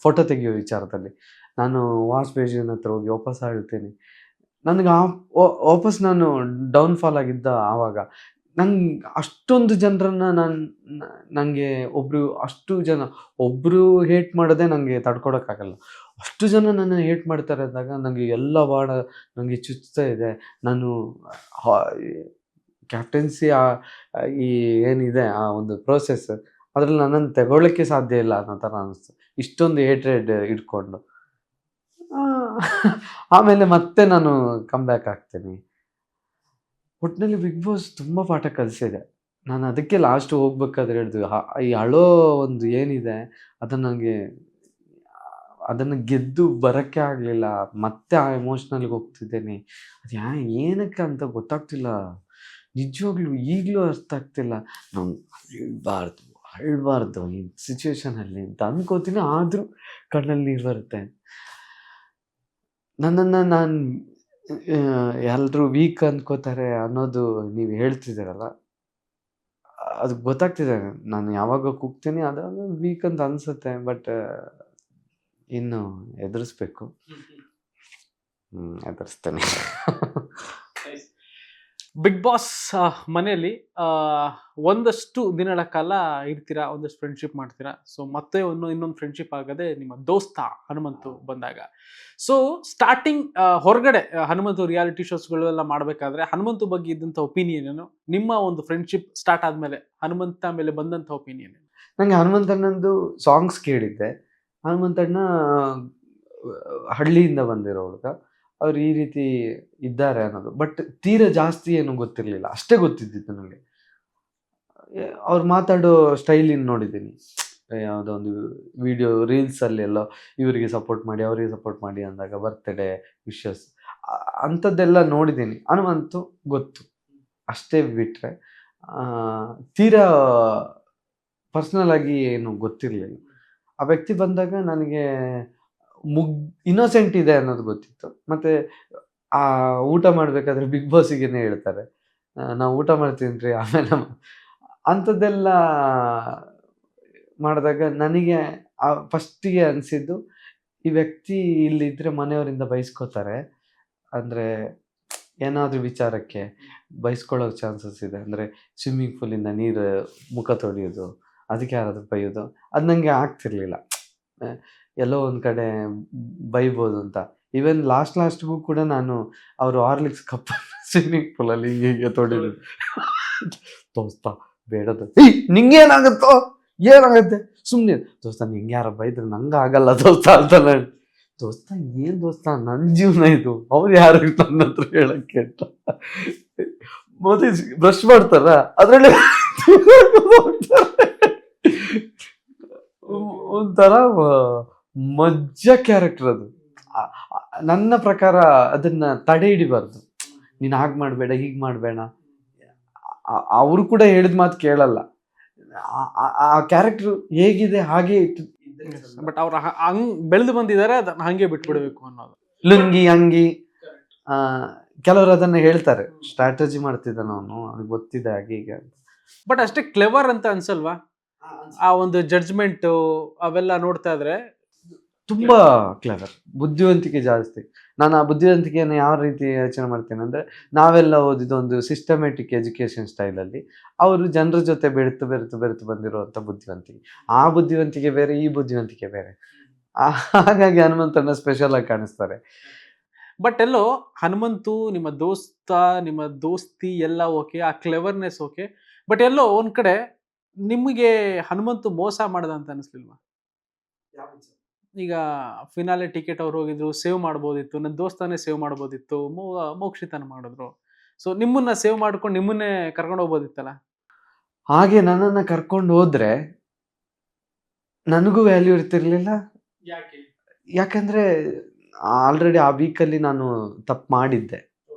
[SPEAKER 1] ಫೋಟೋ ತೆಗೆಯೋ ವಿಚಾರದಲ್ಲಿ ನಾನು ವಾಶ್ ಬೇಸಿನ್ ಹತ್ರ ಹೋಗಿ ವಾಪಸ್ ಹೇಳ್ತೀನಿ. ನನಗೆ ವಾಪಸ್ ನಾನು ಡೌನ್ಫಾಲ್ ಆಗಿದ್ದ ಆವಾಗ. ನಂಗೆ ಅಷ್ಟೊಂದು ಜನರನ್ನು ನನಗೆ ಅಷ್ಟು ಜನ ಒಬ್ಬರು ಹೇಟ್ ಮಾಡೋದೇ ನನಗೆ ತಡ್ಕೊಳಕ್ಕಾಗಲ್ಲ. ಅಷ್ಟು ಜನ ನನ್ನ ಹೇಟ್ ಮಾಡ್ತಾರೆ ಅಂದಾಗ ನನಗೆ ಎಲ್ಲ ಬಾಣ ನನಗೆ ಚುಚ್ತಾ ಇದೆ. ನಾನು ಕ್ಯಾಪ್ಟನ್ಸಿ ಈ ಏನಿದೆ ಆ ಒಂದು ಪ್ರೋಸೆಸ್, ಅದ್ರಲ್ಲಿ ನನ್ನನ್ನು ತಗೊಳ್ಳೋಕ್ಕೆ ಸಾಧ್ಯ ಇಲ್ಲ ಅನ್ನೋ ಥರ ಅನ್ನಿಸ್ತು, ಇಷ್ಟೊಂದು ಹೇಟ್ರೆಡ್ ಇಟ್ಕೊಂಡು. ಆಮೇಲೆ ಮತ್ತೆ ನಾನು ಕಮ್ ಬ್ಯಾಕ್ ಆಗ್ತೀನಿ. ಒಟ್ಟಿನಲ್ಲಿ ಬಿಗ್ ಬಾಸ್ ತುಂಬ ಪಾಠ ಕಲಿಸಿದೆ. ನಾನು ಅದಕ್ಕೆ ಲಾಸ್ಟ್ ಹೋಗ್ಬೇಕಾದ್ರೆ ಹೇಳಿದ್ವಿ, ಈ ಅಳೋ ಒಂದು ಏನಿದೆ ಅದನ್ನು ಗೆದ್ದು ಬರೋಕ್ಕೆ ಆಗಲಿಲ್ಲ. ಮತ್ತೆ ಆ ಎಮೋಷ್ನಲ್ಗೆ ಹೋಗ್ತಿದ್ದೇನೆ. ಅದು ಏನಕ್ಕೆ ಅಂತ ಗೊತ್ತಾಗ್ತಿಲ್ಲ, ನಿಜವಾಗ್ಲೂ ಈಗಲೂ ಅರ್ಥ ಆಗ್ತಿಲ್ಲ. ನಾವು ಅಳ್ಬಾರ್ದು ಈ ಸಿಚುವೇಶನಲ್ಲಿ ಅಂತ ಅನ್ಕೋತೀನಿ, ಆದರೂ ಕಣ್ಣಲ್ಲಿ ನೀರು ಬರುತ್ತೆ. ನನ್ನನ್ನು ನಾನು ಎಲ್ಲರೂ ವೀಕ್ ಅಂದ್ಕೋತಾರೆ ಅನ್ನೋದು ನೀವು ಹೇಳ್ತಿದ್ದೀರಲ್ಲ, ಅದು ಗೊತ್ತಾಗ್ತಿದೆ. ನಾನು ಯಾವಾಗ ಕೂಗ್ತೀನಿ ಅದಾಗ ವೀಕ್ ಅಂತ ಅನ್ಸುತ್ತೆ. ಬಟ್ ಇನ್ನು ಎದುರಿಸ್ಬೇಕು. ಎದುರಿಸ್ತೇನೆ.
[SPEAKER 4] ಬಿಗ್ ಬಾಸ್ ಮನೆಯಲ್ಲಿ ಒಂದಷ್ಟು ದಿನಗಳ ಕಾಲ ಇರ್ತೀರಾ, ಒಂದಷ್ಟು ಫ್ರೆಂಡ್ಶಿಪ್ ಮಾಡ್ತೀರಾ. ಸೊ ಮತ್ತೆ ಇನ್ನೊಂದು ಫ್ರೆಂಡ್ಶಿಪ್ ಆಗದೆ ನಿಮ್ಮ ದೋಸ್ತ ಹನುಮಂತು ಬಂದಾಗ. ಸೊ ಸ್ಟಾರ್ಟಿಂಗ್ ಹೊರಗಡೆ ಹನುಮಂತು ರಿಯಾಲಿಟಿ ಶೋಸ್ಗಳೆಲ್ಲ ಮಾಡಬೇಕಾದ್ರೆ ಹನುಮಂತು ಬಗ್ಗೆ ಇದ್ದಂಥ ಒಪಿನಿಯನ್ ಏನು, ನಿಮ್ಮ ಒಂದು ಫ್ರೆಂಡ್ಶಿಪ್ ಸ್ಟಾರ್ಟ್ ಆದಮೇಲೆ ಹನುಮಂತ ಮೇಲೆ ಬಂದಂಥ ಒಪಿನಿಯನ್ ಏನು?
[SPEAKER 1] ನನಗೆ ಹನುಮಂತಣ್ಣಂದು ಸಾಂಗ್ಸ್ ಕೇಳಿದ್ದೆ. ಹನುಮಂತಣ್ಣ ಹಳ್ಳಿಯಿಂದ ಬಂದಿರೋ ಹುಡುಗ, ಅವ್ರು ಈ ರೀತಿ ಇದ್ದಾರೆ ಅನ್ನೋದು. ಬಟ್ ತೀರಾ ಜಾಸ್ತಿ ಏನು ಗೊತ್ತಿರಲಿಲ್ಲ, ಅಷ್ಟೇ ಗೊತ್ತಿದ್ದಿತ್ತು ನನಗೆ. ಅವ್ರು ಮಾತಾಡೋ ಸ್ಟೈಲಿನ ನೋಡಿದ್ದೀನಿ, ಯಾವುದೋ ಒಂದು ವಿಡಿಯೋ ರೀಲ್ಸಲ್ಲಿ ಎಲ್ಲೋ ಇವರಿಗೆ ಸಪೋರ್ಟ್ ಮಾಡಿ ಅವರಿಗೆ ಸಪೋರ್ಟ್ ಮಾಡಿ ಅಂದಾಗ ಬರ್ತ್ಡೇ ವಿಶಸ್ ಅಂಥದ್ದೆಲ್ಲ ನೋಡಿದ್ದೀನಿ. ಹನುಮಂತು ಗೊತ್ತು, ಅಷ್ಟೇ ಬಿಟ್ಟರೆ ತೀರಾ ಪರ್ಸ್ನಲ್ ಆಗಿ ಏನು ಗೊತ್ತಿರಲಿಲ್ಲ. ಆ ವ್ಯಕ್ತಿ ಬಂದಾಗ ನನಗೆ ಇನ್ನೋಸೆಂಟ್ ಇದೆ ಅನ್ನೋದು ಗೊತ್ತಿತ್ತು. ಮತ್ತು ಆ ಊಟ ಮಾಡಬೇಕಾದ್ರೆ ಬಿಗ್ ಬಾಸಿಗೇನೆ ಹೇಳ್ತಾರೆ, ನಾವು ಊಟ ಮಾಡ್ತೀನಿ ರೀ ಆಮೇಲೆ ಅಂಥದ್ದೆಲ್ಲ ಮಾಡಿದಾಗ ನನಗೆ ಫಸ್ಟಿಗೆ ಅನಿಸಿದ್ದು, ಈ ವ್ಯಕ್ತಿ ಇಲ್ಲಿದ್ದರೆ ಮನೆಯವರಿಂದ ಬೈಸ್ಕೋತಾರೆ, ಅಂದರೆ ಏನಾದರೂ ವಿಚಾರಕ್ಕೆ ಬೈಸ್ಕೊಳ್ಳೋ ಚಾನ್ಸಸ್ ಇದೆ. ಅಂದರೆ ಸ್ವಿಮ್ಮಿಂಗ್ ಪೂಲಿಂದ ನೀರು ಮುಖ ತೊಳೆಯೋದು, ಅದಕ್ಕೆ ಯಾರಾದರೂ ಬೈಯೋದು, ಅದು ನನಗೆ ಆಗ್ತಿರ್ಲಿಲ್ಲ. ಎಲ್ಲೋ ಒಂದು ಕಡೆ ಬೈಬೋದು ಅಂತ. ಈವನ್ ಲಾಸ್ಟ್ಗೂ ಕೂಡ ನಾನು ಅವರು ಹಾರ್ಲಿಕ್ಸ್ ಕಪ್ ಸ್ವಿಮ್ಮಿಂಗ್ ಪೂಲಲ್ಲಿ ಹೀಗೆ ತೊಳೆಯೋದು. ದೋಸ್ತ ಬೇಡದು, ನಿಂಗೇನಾಗುತ್ತೋ ಏನಾಗುತ್ತೆ ಸುಮ್ಮನೆ ದೋಸ್ತ, ನಿಂಗೆ ಯಾರ ಬೈದ್ರೆ ನಂಗೆ ಆಗಲ್ಲ ದೋಸ್ತ ಅಂತ. ನಾನು ದೋಸ್ತ ಏನು ದೋಸ್ತ, ನನ್ನ ಜೀವನ ಇದು, ಅವ್ರು ಯಾರು ನನ್ನ ಹತ್ರ ಹೇಳಕ್ಕೆ ಅಂತ. ಮತ್ತೆ ಬ್ರಷ್ ಮಾಡ್ತಾರ ಅದರಲ್ಲಿ ಒಂಥರ ಮಜ್ಜಾ ಕ್ಯಾರೆಕ್ಟರ್ ಅದು. ನನ್ನ ಪ್ರಕಾರ ಅದನ್ನ ತಡೆ ಹಿಡಿಬಾರ್ದು. ನೀನು ಹಾಗೆ ಮಾಡಬೇಡ, ಹೀಗೆ ಮಾಡಬೇಡ. ಅವರು ಕೂಡ ಹೇಳಿದ ಮಾತು ಕೇಳಲ್ಲ. ಆ ಕ್ಯಾರೆಕ್ಟರ್ ಹೇಗಿದೆ ಹಾಗೆ
[SPEAKER 4] ಬಟ್ ಅವ್ರು ಹಂಗ್ ಬೆಳೆದು ಬಂದಿದ್ದಾರೆ, ಅದನ್ನ ಹಂಗೆ ಬಿಟ್ಬಿಡ್ಬೇಕು ಅನ್ನೋದು.
[SPEAKER 1] ಲುಂಗಿ ಅಂಗಿ ಕೆಲವರು ಅದನ್ನ ಹೇಳ್ತಾರೆ, ಸ್ಟ್ರಾಟಜಿ ಮಾಡ್ತಿದ್ದಾನ ಅವನು, ಅವ್ನಿಗೆ ಗೊತ್ತಿದೆ ಹಾಗೆ ಹೀಗೆ ಅಂತ.
[SPEAKER 4] ಬಟ್ ಅಷ್ಟೇ ಕ್ಲೆವರ್ ಅಂತ ಅನ್ಸಲ್ವಾ? ಆ ಒಂದು ಜಡ್ಜ್ಮೆಂಟ್ ಅವೆಲ್ಲ ನೋಡ್ತಾ ಇದ್ರೆ
[SPEAKER 1] ತುಂಬಾ ಕ್ಲೆವರ್, ಬುದ್ಧಿವಂತಿಕೆ ಜಾಸ್ತಿ. ನಾನು ಆ ಬುದ್ಧಿವಂತಿಕೆಯನ್ನು ಯಾವ ರೀತಿ ಯೋಚನೆ ಮಾಡ್ತೇನೆ ಅಂದರೆ, ನಾವೆಲ್ಲ ಓದಿದೊಂದು ಸಿಸ್ಟಮೆಟಿಕ್ ಎಜುಕೇಷನ್ ಸ್ಟೈಲಲ್ಲಿ ಅವರು ಜನರ ಜೊತೆ ಬೆರೆತು ಬಂದಿರುವಂಥ ಬುದ್ಧಿವಂತಿಕೆ. ಆ ಬುದ್ಧಿವಂತಿಕೆ ಬೇರೆ, ಈ ಬುದ್ಧಿವಂತಿಕೆ ಬೇರೆ. ಹಾಗಾಗಿ ಹನುಮಂತನ ಸ್ಪೆಷಲ್ ಆಗಿ ಕಾಣಿಸ್ತಾರೆ.
[SPEAKER 4] ಬಟ್ ಎಲ್ಲೋ ಹನುಮಂತು ನಿಮ್ಮ ದೋಸ್ತ, ನಿಮ್ಮ ದೋಸ್ತಿ ಎಲ್ಲ ಓಕೆ, ಆ ಕ್ಲೆವರ್ನೆಸ್ ಓಕೆ. ಬಟ್ ಎಲ್ಲೋ ಒಂದ್ ಕಡೆ ನಿಮಗೆ ಹನುಮಂತು ಮೋಸ ಮಾಡ್ದ ಅಂತ ಅನಿಸ್ಲಿಲ್ವಾ? ಈಗ ಫಿನಾಲೆ ಟಿಕೆಟ್ ಅವ್ರು ಹೋಗಿದ್ರು, ಸೇವ್ ಮಾಡ್ಬೋದಿತ್ತು, ನನ್ನ ದೋಸ್ತಾನೇ ಸೇವ್ ಮಾಡ್ಬೋದಿತ್ತು, ಮೋಕ್ಷಿತನ ಮಾಡಿದ್ರು. ಸೊ ನಿಮ್ಮನ್ನ ಸೇವ್ ಮಾಡ್ಕೊಂಡು ನಿಮ್ಮನ್ನೇ ಕರ್ಕೊಂಡು ಹೋಗ್ಬೋದಿತ್ತಲ್ಲ.
[SPEAKER 1] ಹಾಗೆ ನನ್ನನ್ನು ಕರ್ಕೊಂಡು ಹೋದ್ರೆ ನನಗೂ ವ್ಯಾಲ್ಯೂ ಇರ್ತಿರ್ಲಿಲ್ಲ. ಯಾಕಂದ್ರೆ ಆಲ್ರೆಡಿ ಆ ವೀಕಲ್ಲಿ ನಾನು ತಪ್ಪು ಮಾಡಿದ್ದೆ.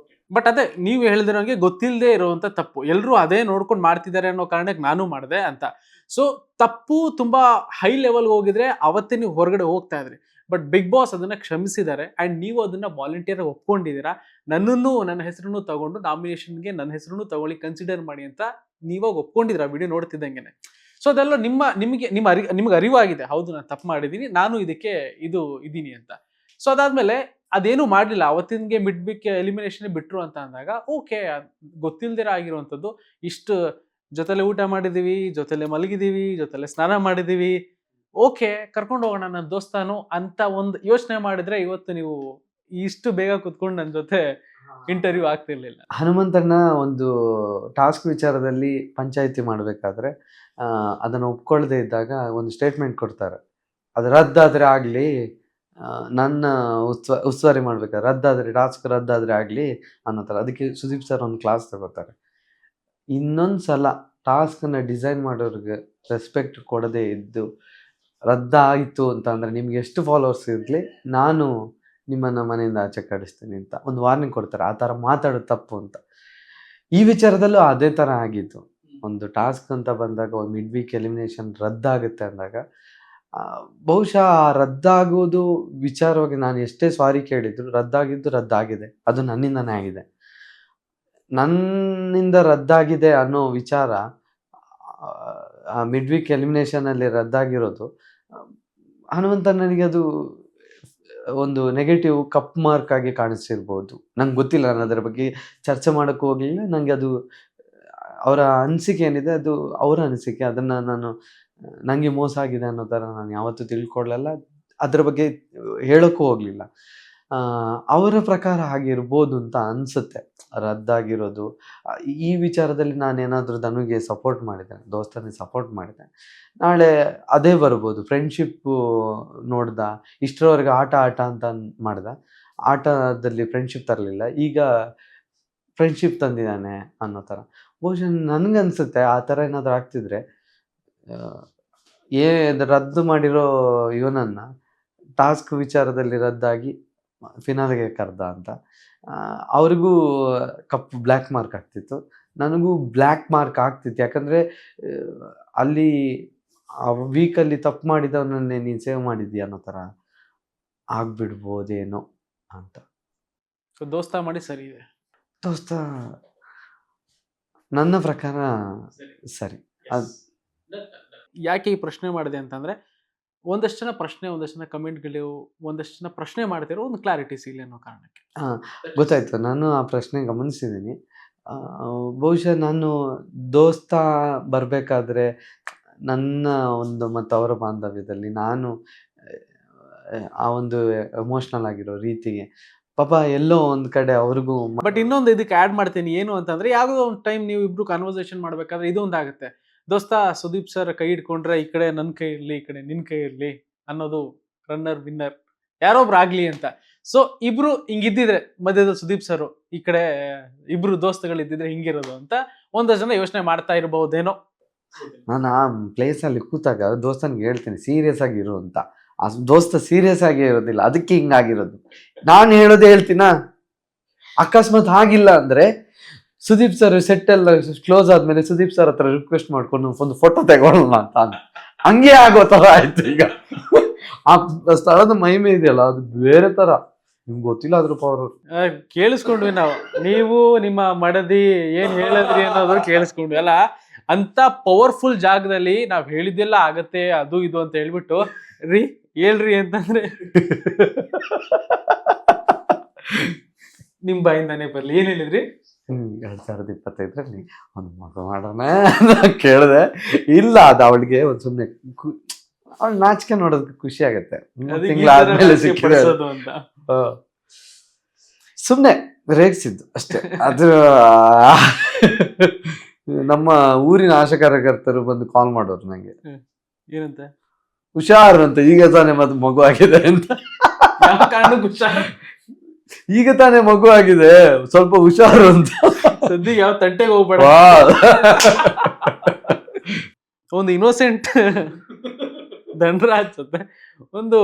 [SPEAKER 4] ಬಟ್ ಅದೇ ನೀವು ಹೇಳಿದ್ರಂಗೆ ಗೊತ್ತಿಲ್ಲದೆ ಇರುವಂತ ತಪ್ಪು, ಎಲ್ಲರೂ ಅದೇ ನೋಡ್ಕೊಂಡು ಮಾಡ್ತಿದ್ದಾರೆ ಅನ್ನೋ ಕಾರಣಕ್ಕೆ ನಾನು ಮಾಡಿದೆ ಅಂತ. ಸೊ ತಪ್ಪು ತುಂಬಾ ಹೈ ಲೆವೆಲ್ಗೆ ಹೋಗಿದ್ರೆ ಅವತ್ತೇ ನೀವು ಹೊರಗಡೆ ಹೋಗ್ತಾ ಇದ್ರಿ. ಬಟ್ ಬಿಗ್ ಬಾಸ್ ಅದನ್ನ ಕ್ಷಮಿಸಿದ್ದಾರೆ ಅಂಡ್ ನೀವು ಅದನ್ನ ವಾಲಂಟಿಯರ್ ಒಪ್ಕೊಂಡಿದ್ದೀರಾ. ನನ್ನ ಹೆಸರನ್ನು ತಗೊಂಡು ನಾಮಿನೇಷನ್ಗೆ ನನ್ನ ಹೆಸರನ್ನು ತಗೊಳ್ಳಿ, ಕನ್ಸಿಡರ್ ಮಾಡಿ ಅಂತ ನೀವಾಗ ಒಪ್ಕೊಂಡಿದ್ದೀರಾ ವಿಡಿಯೋ ನೋಡ್ತಿದ್ದಂಗೆನೆ. ಸೊ ಅದೆಲ್ಲ ನಿಮ್ಗೆ ಅರಿವಾಗಿದೆ, ಹೌದು ನಾನು ತಪ್ಪು ಮಾಡಿದ್ದೀನಿ, ನಾನು ಇದಕ್ಕೆ ಇದೀನಿ ಅಂತ. ಸೊ ಅದಾದ್ಮೇಲೆ ಅದೇನು ಮಾಡಲಿಲ್ಲ, ಅವತ್ತಿನ್ಗೆ ಮಿಡ್ಬಿಕ್ ಎಲಿಮಿನೇಷನ್ ಬಿಟ್ರು ಅಂತ ಅಂದಾಗ ಓಕೆ, ಗೊತ್ತಿಲ್ದಿರ ಆಗಿರುವಂಥದ್ದು. ಇಷ್ಟು ಜೊತೆಲೆ ಊಟ ಮಾಡಿದೀವಿ, ಜೊತೆಲೆ ಮಲಗಿದೀವಿ, ಜೊತೆಲೆ ಸ್ನಾನ ಮಾಡಿದೀವಿ, ಓಕೆ ಕರ್ಕೊಂಡು ಹೋಗೋಣ ನನ್ನ ದೋಸ್ತಾನು ಅಂತ ಒಂದು ಯೋಚನೆ ಮಾಡಿದ್ರೆ ಇವತ್ತು ನೀವು ಇಷ್ಟು ಬೇಗ ಕುತ್ಕೊಂಡು ನನ್ನ ಜೊತೆ ಇಂಟರ್ವ್ಯೂ ಆಗ್ತಿರ್ಲಿಲ್ಲ.
[SPEAKER 1] ಹನುಮಂತಣ್ಣ ಒಂದು ಟಾಸ್ಕ್ ವಿಚಾರದಲ್ಲಿ ಪಂಚಾಯಿತಿ ಮಾಡಬೇಕಾದ್ರೆ ಅದನ್ನು ಒಪ್ಕೊಳ್ಳದೆ ಇದ್ದಾಗ ಒಂದು ಸ್ಟೇಟ್ಮೆಂಟ್ ಕೊಡ್ತಾರೆ, ಅದು ರದ್ದಾದರೆ ಆಗಲಿ, ನನ್ನ ಉಸ್ತುವಾರಿ ಮಾಡ್ಬೇಕಾದ್ರೆ ರದ್ದಾದರೆ, ಟಾಸ್ಕ್ ರದ್ದಾದರೆ ಆಗಲಿ ಅನ್ನೋ ಥರ. ಅದಕ್ಕೆ ಸುದೀಪ್ ಸರ್ ಒಂದು ಕ್ಲಾಸ್ ತಗೋತಾರೆ. ಇನ್ನೊಂದು ಸಲ ಟಾಸ್ಕನ್ನು ಡಿಸೈನ್ ಮಾಡೋರಿಗೆ ರೆಸ್ಪೆಕ್ಟ್ ಕೊಡದೇ ಇದ್ದು ರದ್ದಾಯಿತು ಅಂತ ಅಂದರೆ ನಿಮ್ಗೆ ಎಷ್ಟು ಫಾಲೋವರ್ಸ್ ಇರಲಿ, ನಾನು ನಿಮ್ಮನ್ನು ಮನೆಯಿಂದ ಆಚೆ ಕಳಿಸ್ತೀನಿ ಅಂತ ಒಂದು ವಾರ್ನಿಂಗ್ ಕೊಡ್ತಾರೆ. ಆ ಥರ ಮಾತಾಡೋದು ತಪ್ಪು ಅಂತ. ಈ ವಿಚಾರದಲ್ಲೂ ಅದೇ ಥರ ಆಗಿತ್ತು. ಒಂದು ಟಾಸ್ಕ್ ಅಂತ ಬಂದಾಗ, ಒಂದು ಮಿಡ್ ವೀಕ್ ಎಲಿಮಿನೇಷನ್ ರದ್ದಾಗುತ್ತೆ ಅಂದಾಗ ಬಹುಶಃ ರದ್ದಾಗೋದು ವಿಚಾರವಾಗಿ ನಾನು ಎಷ್ಟೇ ಸಾರಿ ಕೇಳಿದ್ರು ರದ್ದಾಗಿದ್ದು ರದ್ದಾಗಿದೆ, ಅದು ನನ್ನಿಂದನೇ ಆಗಿದೆ. ನನ್ನಿಂದ ರದ್ದಾಗಿದೆ ಅನ್ನೋ ವಿಚಾರ ಮಿಡ್ ವೀಕ್ ಎಲಿಮಿನೇಷನಲ್ಲಿ ರದ್ದಾಗಿರೋದು ಹನುಮಂತ ನನಗೆ ಅದು ಒಂದು ನೆಗೆಟಿವ್ ಕಪ್ ಮಾರ್ಕ್ ಆಗಿ ಕಾಣಿಸಿರ್ಬೋದು. ನಂಗೆ ಗೊತ್ತಿಲ್ಲ, ನಾನು ಅದರ ಬಗ್ಗೆ ಚರ್ಚೆ ಮಾಡೋಕ್ಕೆ ಹೋಗಲಿಲ್ಲ. ನನಗೆ ಅದು ಅವರ ಅನಿಸಿಕೆ ಏನಿದೆ ಅದು ಅವರ ಅನಿಸಿಕೆ, ಅದನ್ನು ನಾನು ನನಗೆ ಮೋಸ ಆಗಿದೆ ಅನ್ನೋ ಥರ ನಾನು ಯಾವತ್ತೂ ತಿಳ್ಕೊಳ್ಳಲ್ಲ, ಅದರ ಬಗ್ಗೆ ಹೇಳೋಕ್ಕೂ ಹೋಗಲಿಲ್ಲ. ಅವರ ಪ್ರಕಾರ ಆಗಿರ್ಬೋದು ಅಂತ ಅನಿಸುತ್ತೆ ರದ್ದಾಗಿರೋದು. ಈ ವಿಚಾರದಲ್ಲಿ ನಾನೇನಾದರೂ ಧನುಗೆ ಸಪೋರ್ಟ್ ಮಾಡಿದೆ, ದೋಸ್ತನಿಗೆ ಸಪೋರ್ಟ್ ಮಾಡಿದೆ, ನಾಳೆ ಅದೇ ಬರ್ಬೋದು. ಫ್ರೆಂಡ್ಶಿಪ್ಪು ನೋಡ್ದ, ಇಷ್ಟರವರೆಗೆ ಆಟ ಅಂತ ಮಾಡ್ದ, ಆಟದಲ್ಲಿ ಫ್ರೆಂಡ್ಶಿಪ್ ತರಲಿಲ್ಲ, ಈಗ ಫ್ರೆಂಡ್ಶಿಪ್ ತಂದಿದ್ದಾನೆ ಅನ್ನೋ ಥರ. ಬಹುಶಃ ನನಗನ್ಸುತ್ತೆ ಆ ಥರ ಏನಾದರೂ ಆಗ್ತಿದ್ರೆ ರದ್ದು ಮಾಡಿರೋ ಇವನನ್ನು ಟಾಸ್ಕ್ ವಿಚಾರದಲ್ಲಿ ರದ್ದಾಗಿ ಫಿನಾಲೆಗೆ ಕರೆದ ಅಂತ ಅವ್ರಿಗೂ ಬ್ಲ್ಯಾಕ್ ಮಾರ್ಕ್ ಆಗ್ತಿತ್ತು, ನನಗೂ ಬ್ಲ್ಯಾಕ್ ಮಾರ್ಕ್ ಆಗ್ತಿತ್ತು. ಯಾಕಂದರೆ ಅಲ್ಲಿ ಆ ವೀಕಲ್ಲಿ ತಪ್ಪು ಮಾಡಿದವನನ್ನೇ ನೀನು ಸೇವ್ ಮಾಡಿದ್ದೀಯ ಅನ್ನೋ ಥರ ಆಗ್ಬಿಡ್ಬೋದೇನೋ ಅಂತ.
[SPEAKER 4] ದೋಸ್ತ ಮಾಡಿ ಸರಿ ಇದೆ.
[SPEAKER 1] ದೋಸ್ತ ನನ್ನ ಪ್ರಕಾರ ಸರಿ.
[SPEAKER 4] ಯಾಕೆ ಈ ಪ್ರಶ್ನೆ ಮಾಡಿದೆ ಅಂತಂದರೆ, ಒಂದಷ್ಟು ಜನ ಕಮೆಂಟ್ಗಳು, ಒಂದಷ್ಟು ಜನ ಪ್ರಶ್ನೆ ಮಾಡ್ತಿರೋ ಒಂದು ಕ್ಲಾರಿಟಿ ಸಿಗಲಿ ಅನ್ನೋ ಕಾರಣಕ್ಕೆ.
[SPEAKER 1] ಗೊತ್ತಾಯ್ತು, ನಾನು ಆ ಪ್ರಶ್ನೆ ಗಮನಿಸಿದ್ದೀನಿ. ಬಹುಶಃ ನಾನು ದೋಸ್ತ ಬರಬೇಕಾದ್ರೆ ನನ್ನ ಒಂದು ಮತ್ತು ಅವರ ಬಾಂಧವ್ಯದಲ್ಲಿ ನಾನು ಆ ಒಂದು ಎಮೋಷ್ನಲ್ ಆಗಿರೋ ರೀತಿಗೆ ಪಾಪ ಎಲ್ಲೋ ಒಂದು ಕಡೆ ಅವ್ರಿಗೂ.
[SPEAKER 4] ಬಟ್ ಇನ್ನೊಂದು ಇದಕ್ಕೆ ಆ್ಯಡ್ ಮಾಡ್ತೀನಿ, ಏನು ಅಂತಂದರೆ ಯಾವುದೋ ಒಂದು ಟೈಮ್ ನೀವು ಇಬ್ರು ಕನ್ವರ್ಸೇಷನ್ ಮಾಡಬೇಕಾದ್ರೆ ಇದೊಂದು ಆಗುತ್ತೆ, ದೋಸ್ತ ಸುದೀಪ್ ಸರ್ ಕೈ ಹಿಡ್ಕೊಂಡ್ರೆ ಈ ಕಡೆ ನನ್ನ ಕೈ ಇರಲಿ, ಈ ಕಡೆ ನಿನ್ನ ಕೈ ಇರಲಿ ಅನ್ನೋದು, ರನ್ನರ್ ವಿನ್ನರ್ ಯಾರೊಬ್ರು ಆಗಲಿ ಅಂತ. ಸೊ ಇಬ್ರು ಹಿಂಗಿದ್ದಿದ್ರೆ ಮಧ್ಯದಲ್ಲಿ ಸುದೀಪ್ ಸರ್, ಈ ಕಡೆ ಇಬ್ರು ದೋಸ್ತಗಳು ಇದ್ದಿದ್ರೆ ಹಿಂಗಿರೋದು ಅಂತ ಒಂದಷ್ಟು ಜನ ಯೋಚನೆ ಮಾಡ್ತಾ ಇರಬಹುದೇನೋ.
[SPEAKER 1] ನಾನು ಆ ಪ್ಲೇಸಲ್ಲಿ ಕೂತಾಗ ದೋಸ್ತನಿಗೆ ಹೇಳ್ತೀನಿ ಸೀರಿಯಸ್ ಆಗಿ ಇರು ಅಂತ. ಆ ದೋಸ್ತ ಸೀರಿಯಸ್ ಆಗಿ ಇರೋದಿಲ್ಲ, ಅದಕ್ಕೆ ಹಿಂಗಾಗಿರೋದು. ನಾನು ಹೇಳೋದೇ ಹೇಳ್ತೀನಾ, ಅಕಸ್ಮಾತ್ ಆಗಿಲ್ಲ ಅಂದರೆ ಸುದೀಪ್ ಸರ್ ಸೆಟ್ ಎಲ್ಲ ಕ್ಲೋಸ್ ಆದ್ಮೇಲೆ ಸುದೀಪ್ ಸರ್ ಹತ್ರ ರಿಕ್ವೆಸ್ಟ್ ಮಾಡ್ಕೊಂಡು ಒಂದು ಫೋಟೋ ತಗೊಳ್ಳೋಣ ಅಂತ ಹಂಗೆ ಆಗೋ ಥರ ಆಯ್ತು. ಈಗ ಆ ಸ್ಥಳದ ಮಹಿಮೆ ಇದೆಯಲ್ಲ, ಅದು ಬೇರೆ ಥರ, ನಿಮ್ಗೆ ಗೊತ್ತಿಲ್ಲ ಅದ್ರ ಪವರ್.
[SPEAKER 4] ಕೇಳಿಸ್ಕೊಂಡ್ವಿ ನಾವು, ನೀವು ನಿಮ್ಮ ಮಡದಿ ಏನ್ ಹೇಳಿದ್ರಿ ಅನ್ನೋದು ಕೇಳಿಸ್ಕೊಂಡ್ವಿ ಅಲ್ಲ. ಅಂತ ಪವರ್ಫುಲ್ ಜಾಗದಲ್ಲಿ ನಾವ್ ಹೇಳಿದ್ದೆಲ್ಲ ಆಗತ್ತೆ ಅದು ಇದು ಅಂತ ಹೇಳ್ಬಿಟ್ಟು ಹೇಳ್ರಿ ಅಂತಂದ್ರೆ ನಿಮ್ ಬಾಯಿಂದಾನೇ ಬರ್ಲಿ. ಏನ್ ಹೇಳಿದ್ರಿ?
[SPEAKER 1] 2025ರಲ್ಲಿ ಒಂದು ಮಗು ಮಾಡೋಣ ಕೇಳಿದೆ. ಇಲ್ಲ, ಅದು ಅವಳಿಗೆ ಒಂದು ಸುಮ್ಮನೆ ಅವಳು ನಾಚಿಕೆ ನೋಡೋದಕ್ಕೆ ಖುಷಿ ಆಗತ್ತೆ. ತಿಂಗಳಾದ್ಮೇಲೆ ಸಿಕ್ಕಿದೆ ಸುಮ್ಮನೆ ರೇಗಿಸಿದ್ದು ಅಷ್ಟೇ. ಅದು ನಮ್ಮ ಊರಿನ ಆಶಾ ಕಾರ್ಯಕರ್ತರು ಬಂದು ಕಾಲ್ ಮಾಡೋರು ನಂಗೆ,
[SPEAKER 4] ಏನಂತ,
[SPEAKER 1] ಹುಷಾರು ಅಂತ, ಈಗ ತಾನೇ ಮತ್ತೆ ಮಗು ಆಗಿದೆ ಅಂತ. ಈಗ ತಾನೇ ಮಗು ಆಗಿದೆ, ಸ್ವಲ್ಪ ಹುಷಾರು ಅಂತ.
[SPEAKER 4] ಸದ್ಯಕ್ಕೆ ಯಾವ ತಂಟೆಗೆ ಹೋಗ್ಬೇಡ. ಒಂದು ಇನ್ನೋಸೆಂಟ್ ಧನರಾಜ್ ಜೊತೆ ಒಂದು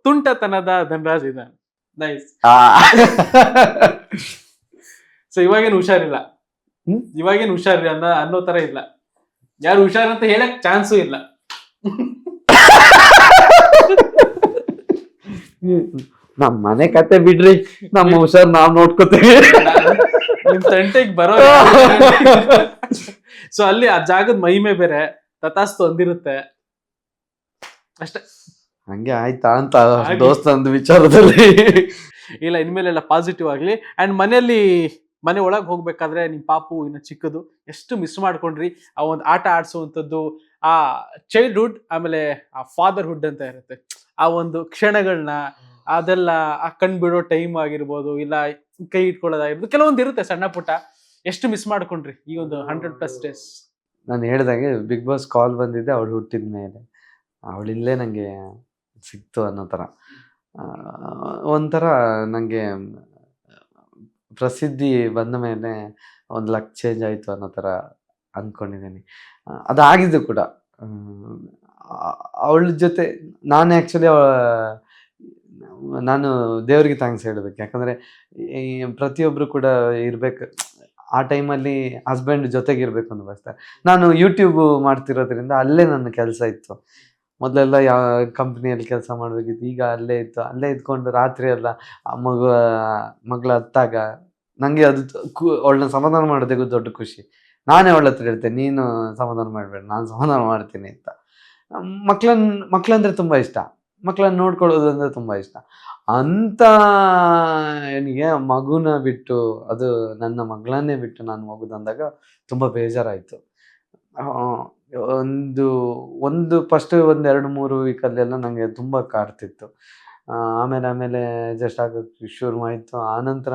[SPEAKER 4] ತುಂಟತನದ ಧನರಾಜ್ ಇದ್ದಾನೆ. ನೈಸ್. ಸೊ ಇವಾಗೇನು ಹುಷಾರಿಲ್ಲ, ಇವಾಗೇನು ಹುಷಾರಿಲ್ಲ ಅನ್ನೋ ತರ ಇಲ್ಲ. ಯಾರು ಹುಷಾರಂತ ಹೇಳಕ್ ಚಾನ್ಸು ಇಲ್ಲ.
[SPEAKER 1] ನಮ್ ಮನೆ ಕತೆ ಬಿಡ್ರಿ, ನಮ್ಮ ಹುಷಾರ್ ನಾವ್ ನೋಡ್ಕೋತೀವಿ.
[SPEAKER 4] ನಿಮ್ ತಂಟೆಗೆ ಬರೋ ಸೊ ಅಲ್ಲಿ ಆ ಜಾಗದ ಮಹಿಮೆ ಬೇರೆ, ತಥಾಸ್ತು ಅಂದಿರುತ್ತೆ ಅಷ್ಟೇ.
[SPEAKER 1] ಹಂಗೆ ಆಯ್ತಾ ಅಂತ ದೋಸ್ತಂದು ವಿಚಾರದಲ್ಲಿ.
[SPEAKER 4] ಇಲ್ಲ, ಇನ್ಮೇಲೆಲ್ಲ ಪಾಸಿಟಿವ್ ಆಗ್ಲಿ. ಅಂಡ್ ಮನೆ ಒಳಗೆ ಹೋಗ್ಬೇಕಾದ್ರೆ ನಿಮ್ ಪಾಪು ಇನ್ನು ಚಿಕ್ಕದು, ಎಷ್ಟು ಮಿಸ್ ಮಾಡ್ಕೊಂಡ್ರಿ ಆ ಒಂದು ಆಟ ಆಡ್ಸುವಂಥದ್ದು, ಆ ಚೈಲ್ಡ್ಹುಡ್, ಆಮೇಲೆ ಆ ಫಾದರ್ಹುಡ್ ಅಂತ ಇರುತ್ತೆ, ಆ ಒಂದು ಕ್ಷಣಗಳನ್ನ, ಅದೆಲ್ಲ ಆ ಕಣ್ಬಿಡೋ ಟೈಮ್ ಆಗಿರ್ಬೋದು, ಇಲ್ಲ ಕೈ ಇಟ್ಕೊಳ್ಳೋದಾಗಿರ್ಬೋದು, ಕೆಲವೊಂದು ಇರುತ್ತೆ ಸಣ್ಣ ಪುಟ್ಟ. ಎಷ್ಟು ಮಿಸ್ ಮಾಡ್ಕೊಂಡ್ರಿ ಈ ಒಂದು 100+ ಡೇಸ್?
[SPEAKER 1] ನಾನು ಹೇಳ್ದಂಗೆ ಬಿಗ್ ಬಾಸ್ ಕಾಲ್ ಬಂದಿದ್ದೆ ಅವಳು ಹುಟ್ಟಿದ ಮೇಲೆ, ಅವಳಿಲ್ಲೇ ನನಗೆ ಸಿಕ್ತು ಅನ್ನೋ ಥರ. ಒಂಥರ ನನಗೆ ಪ್ರಸಿದ್ಧಿ ಬಂದ ಮೇಲೆ ಒಂದು ಲಕ್ ಚೇಂಜ್ ಆಯಿತು ಅನ್ನೋ ಥರ ಅಂದ್ಕೊಂಡಿದ್ದೀನಿ. ಅದಾಗಿದ್ದು ಕೂಡ ಅವಳ ಜೊತೆ ನಾನು ಆ್ಯಕ್ಚುಲಿ ನಾನು ದೇವರಿಗೆ ಥ್ಯಾಂಕ್ಸ್ ಹೇಳಬೇಕು. ಯಾಕಂದರೆ ಪ್ರತಿಯೊಬ್ಬರು ಕೂಡ ಇರಬೇಕು ಆ ಟೈಮಲ್ಲಿ, ಹಸ್ಬೆಂಡ್ ಜೊತೆಗೆ ಇರಬೇಕು ಅಂತ ಬಯಸ್ತಾರೆ. ನಾನು ಯೂಟ್ಯೂಬ್ ಮಾಡ್ತಿರೋದ್ರಿಂದ ಅಲ್ಲೇ ನನ್ನ ಕೆಲಸ ಇತ್ತು. ಮೊದಲೆಲ್ಲ ಯಾವ ಕಂಪ್ನಿಯಲ್ಲಿ ಕೆಲಸ ಮಾಡಬೇಕಿತ್ತು, ಈಗ ಅಲ್ಲೇ ಇತ್ತು, ಅಲ್ಲೇ ಇದ್ಕೊಂಡು ರಾತ್ರಿ ಎಲ್ಲ ಆ ಮಗಳ ಹತ್ತಾಗ ನನಗೆ ಅದು ಅವಳನ್ನ ಸಮಾಧಾನ ಮಾಡೋದೇ ದೊಡ್ಡ ಖುಷಿ. ನಾನೇ ಅವಳ ಹತ್ರ ಹೇಳ್ತೇನೆ, ನೀನು ಸಮಾಧಾನ ಮಾಡಬೇಡ, ನಾನು ಸಮಾಧಾನ ಮಾಡ್ತೀನಿ ಅಂತ. ಮಕ್ಕಳಂದ್ರೆ ತುಂಬ ಇಷ್ಟ, ಮಕ್ಕಳನ್ನ ನೋಡ್ಕೊಳ್ಳೋದು ಅಂದರೆ ತುಂಬ ಇಷ್ಟ. ಅಂತ ಏನಿಗೆ ಮಗುನ ಬಿಟ್ಟು, ಅದು ನನ್ನ ಮಗಳನ್ನೇ ಬಿಟ್ಟು ನಾನು ಹೋಗೋದಂದಾಗ ತುಂಬ ಬೇಜಾರಾಯಿತು. ಒಂದು ಫಸ್ಟ್ ಒಂದು 2-3 ವೀಕಲ್ಲೆಲ್ಲ ನನಗೆ ತುಂಬ ಕಾಡ್ತಿತ್ತು. ಆಮೇಲೆ ಅಡ್ಜಸ್ಟ್ ಆಗೋಕ್ಕೆ ಶುರು ಆಯಿತು. ಆನಂತರ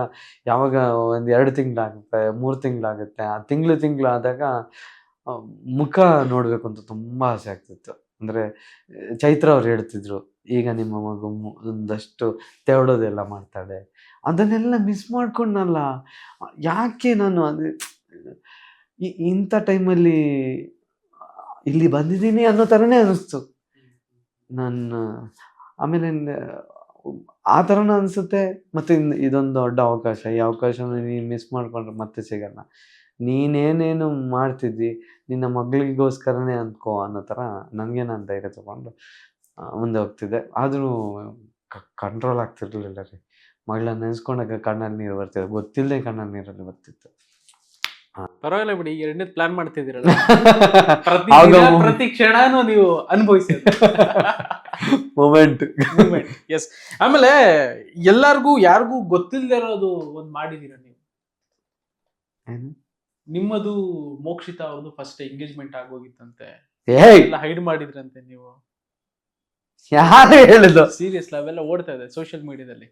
[SPEAKER 1] ಯಾವಾಗ ಒಂದು 2 ತಿಂಗಳಾಗುತ್ತೆ, 3 ತಿಂಗಳಾಗುತ್ತೆ, ಆ ತಿಂಗಳು ಆದಾಗ ಮುಖ ನೋಡಬೇಕು ಅಂತ ತುಂಬ ಆಸೆ ಆಗ್ತಿತ್ತು. ಅಂದರೆ ಚೈತ್ರ ಅವ್ರು ಹೇಳ್ತಿದ್ರು, ಈಗ ನಿಮ್ಮ ಮಗು ಒಂದಷ್ಟು ತೆವಳೋದೆಲ್ಲ ಮಾಡ್ತಾಳೆ, ಅದನ್ನೆಲ್ಲ ಮಿಸ್ ಮಾಡ್ಕೊಂಡಲ್ಲ. ಯಾಕೆ ನಾನು ಅಂದರೆ ಇಂಥ ಟೈಮಲ್ಲಿ ಇಲ್ಲಿ ಬಂದಿದ್ದೀನಿ ಅನ್ನೋ ಥರನೇ ಅನ್ನಿಸ್ತು ನನ್ನ. ಆಮೇಲೆ ಆ ಥರನೂ ಅನಿಸುತ್ತೆ. ಮತ್ತು ಇದೊಂದು ದೊಡ್ಡ ಅವಕಾಶ, ಈ ಅವಕಾಶನ ನೀನು ಮಿಸ್ ಮಾಡಿಕೊಂಡ್ರೆ ಮತ್ತೆ ಸಿಗಲ್ಲ. ನೀನೇನೇನು ಮಾಡ್ತಿದ್ದಿ ನಿನ್ನ ಮಗಳಿಗೋಸ್ಕರನೇ ಅಂದ್ಕೋ ಅನ್ನೋ ಥರ ನನಗೆ ನಾನು ಧೈರ್ಯ ತೊಗೊಂಡು ಮುಂದೆ ಹೋಗ್ತಿದ್ದೆ. ಆದರೂ ಕಂಟ್ರೋಲ್ ಆಗ್ತಿರ್ಲಿಲ್ಲ ರೀ. ಮಗಳನ್ನ ನೆನೆಸ್ಕೊಂಡಾಗ ಕಣ್ಣಲ್ಲಿ ನೀರು ಬರ್ತಿತ್ತು, ಗೊತ್ತಿಲ್ಲದೆ ಕಣ್ಣಲ್ಲಿ ನೀರಲ್ಲಿ ಬರ್ತಿತ್ತು.
[SPEAKER 4] ಪರವಾಗಿಲ್ಲ ಬಿಡಿ, 2ನೇ ಪ್ಲಾನ್ ಮಾಡ್ತಿದ್ದೀರಲ್ಲ, ಪ್ರತಿ ಕ್ಷಣನೂ ನೀವು ಅನುಭವಿಸಿದ
[SPEAKER 1] ಮೊಮೆಂಟ್.
[SPEAKER 4] ಎಸ್. ಆಮೇಲೆ ಯಾರಿಗೂ ಗೊತ್ತಿಲ್ಲದೆ ಇರೋದು ಒಂದು ಮಾಡಿದೀರ ನೀವು. ನಿಮ್ಮದು ಮೋಕ್ಷಿತಾ ಅವ್ರದ್ದು ಫಸ್ಟ್ ಎಂಗೇಜ್ಮೆಂಟ್ ಆಗೋಗಿತ್ತಂತೆ, ಎಲ್ಲ ಹೈಡ್ ಮಾಡಿದ್ರಂತೆ ನೀವು.
[SPEAKER 1] ಯಾರು ಹೇಳಿದ್ದು?
[SPEAKER 4] ಸೀರಿಯಸ್, ಅವೆಲ್ಲ ಓಡ್ತಾ ಇದೆ ಸೋಷಿಯಲ್ ಮೀಡಿಯಾದಲ್ಲಿ.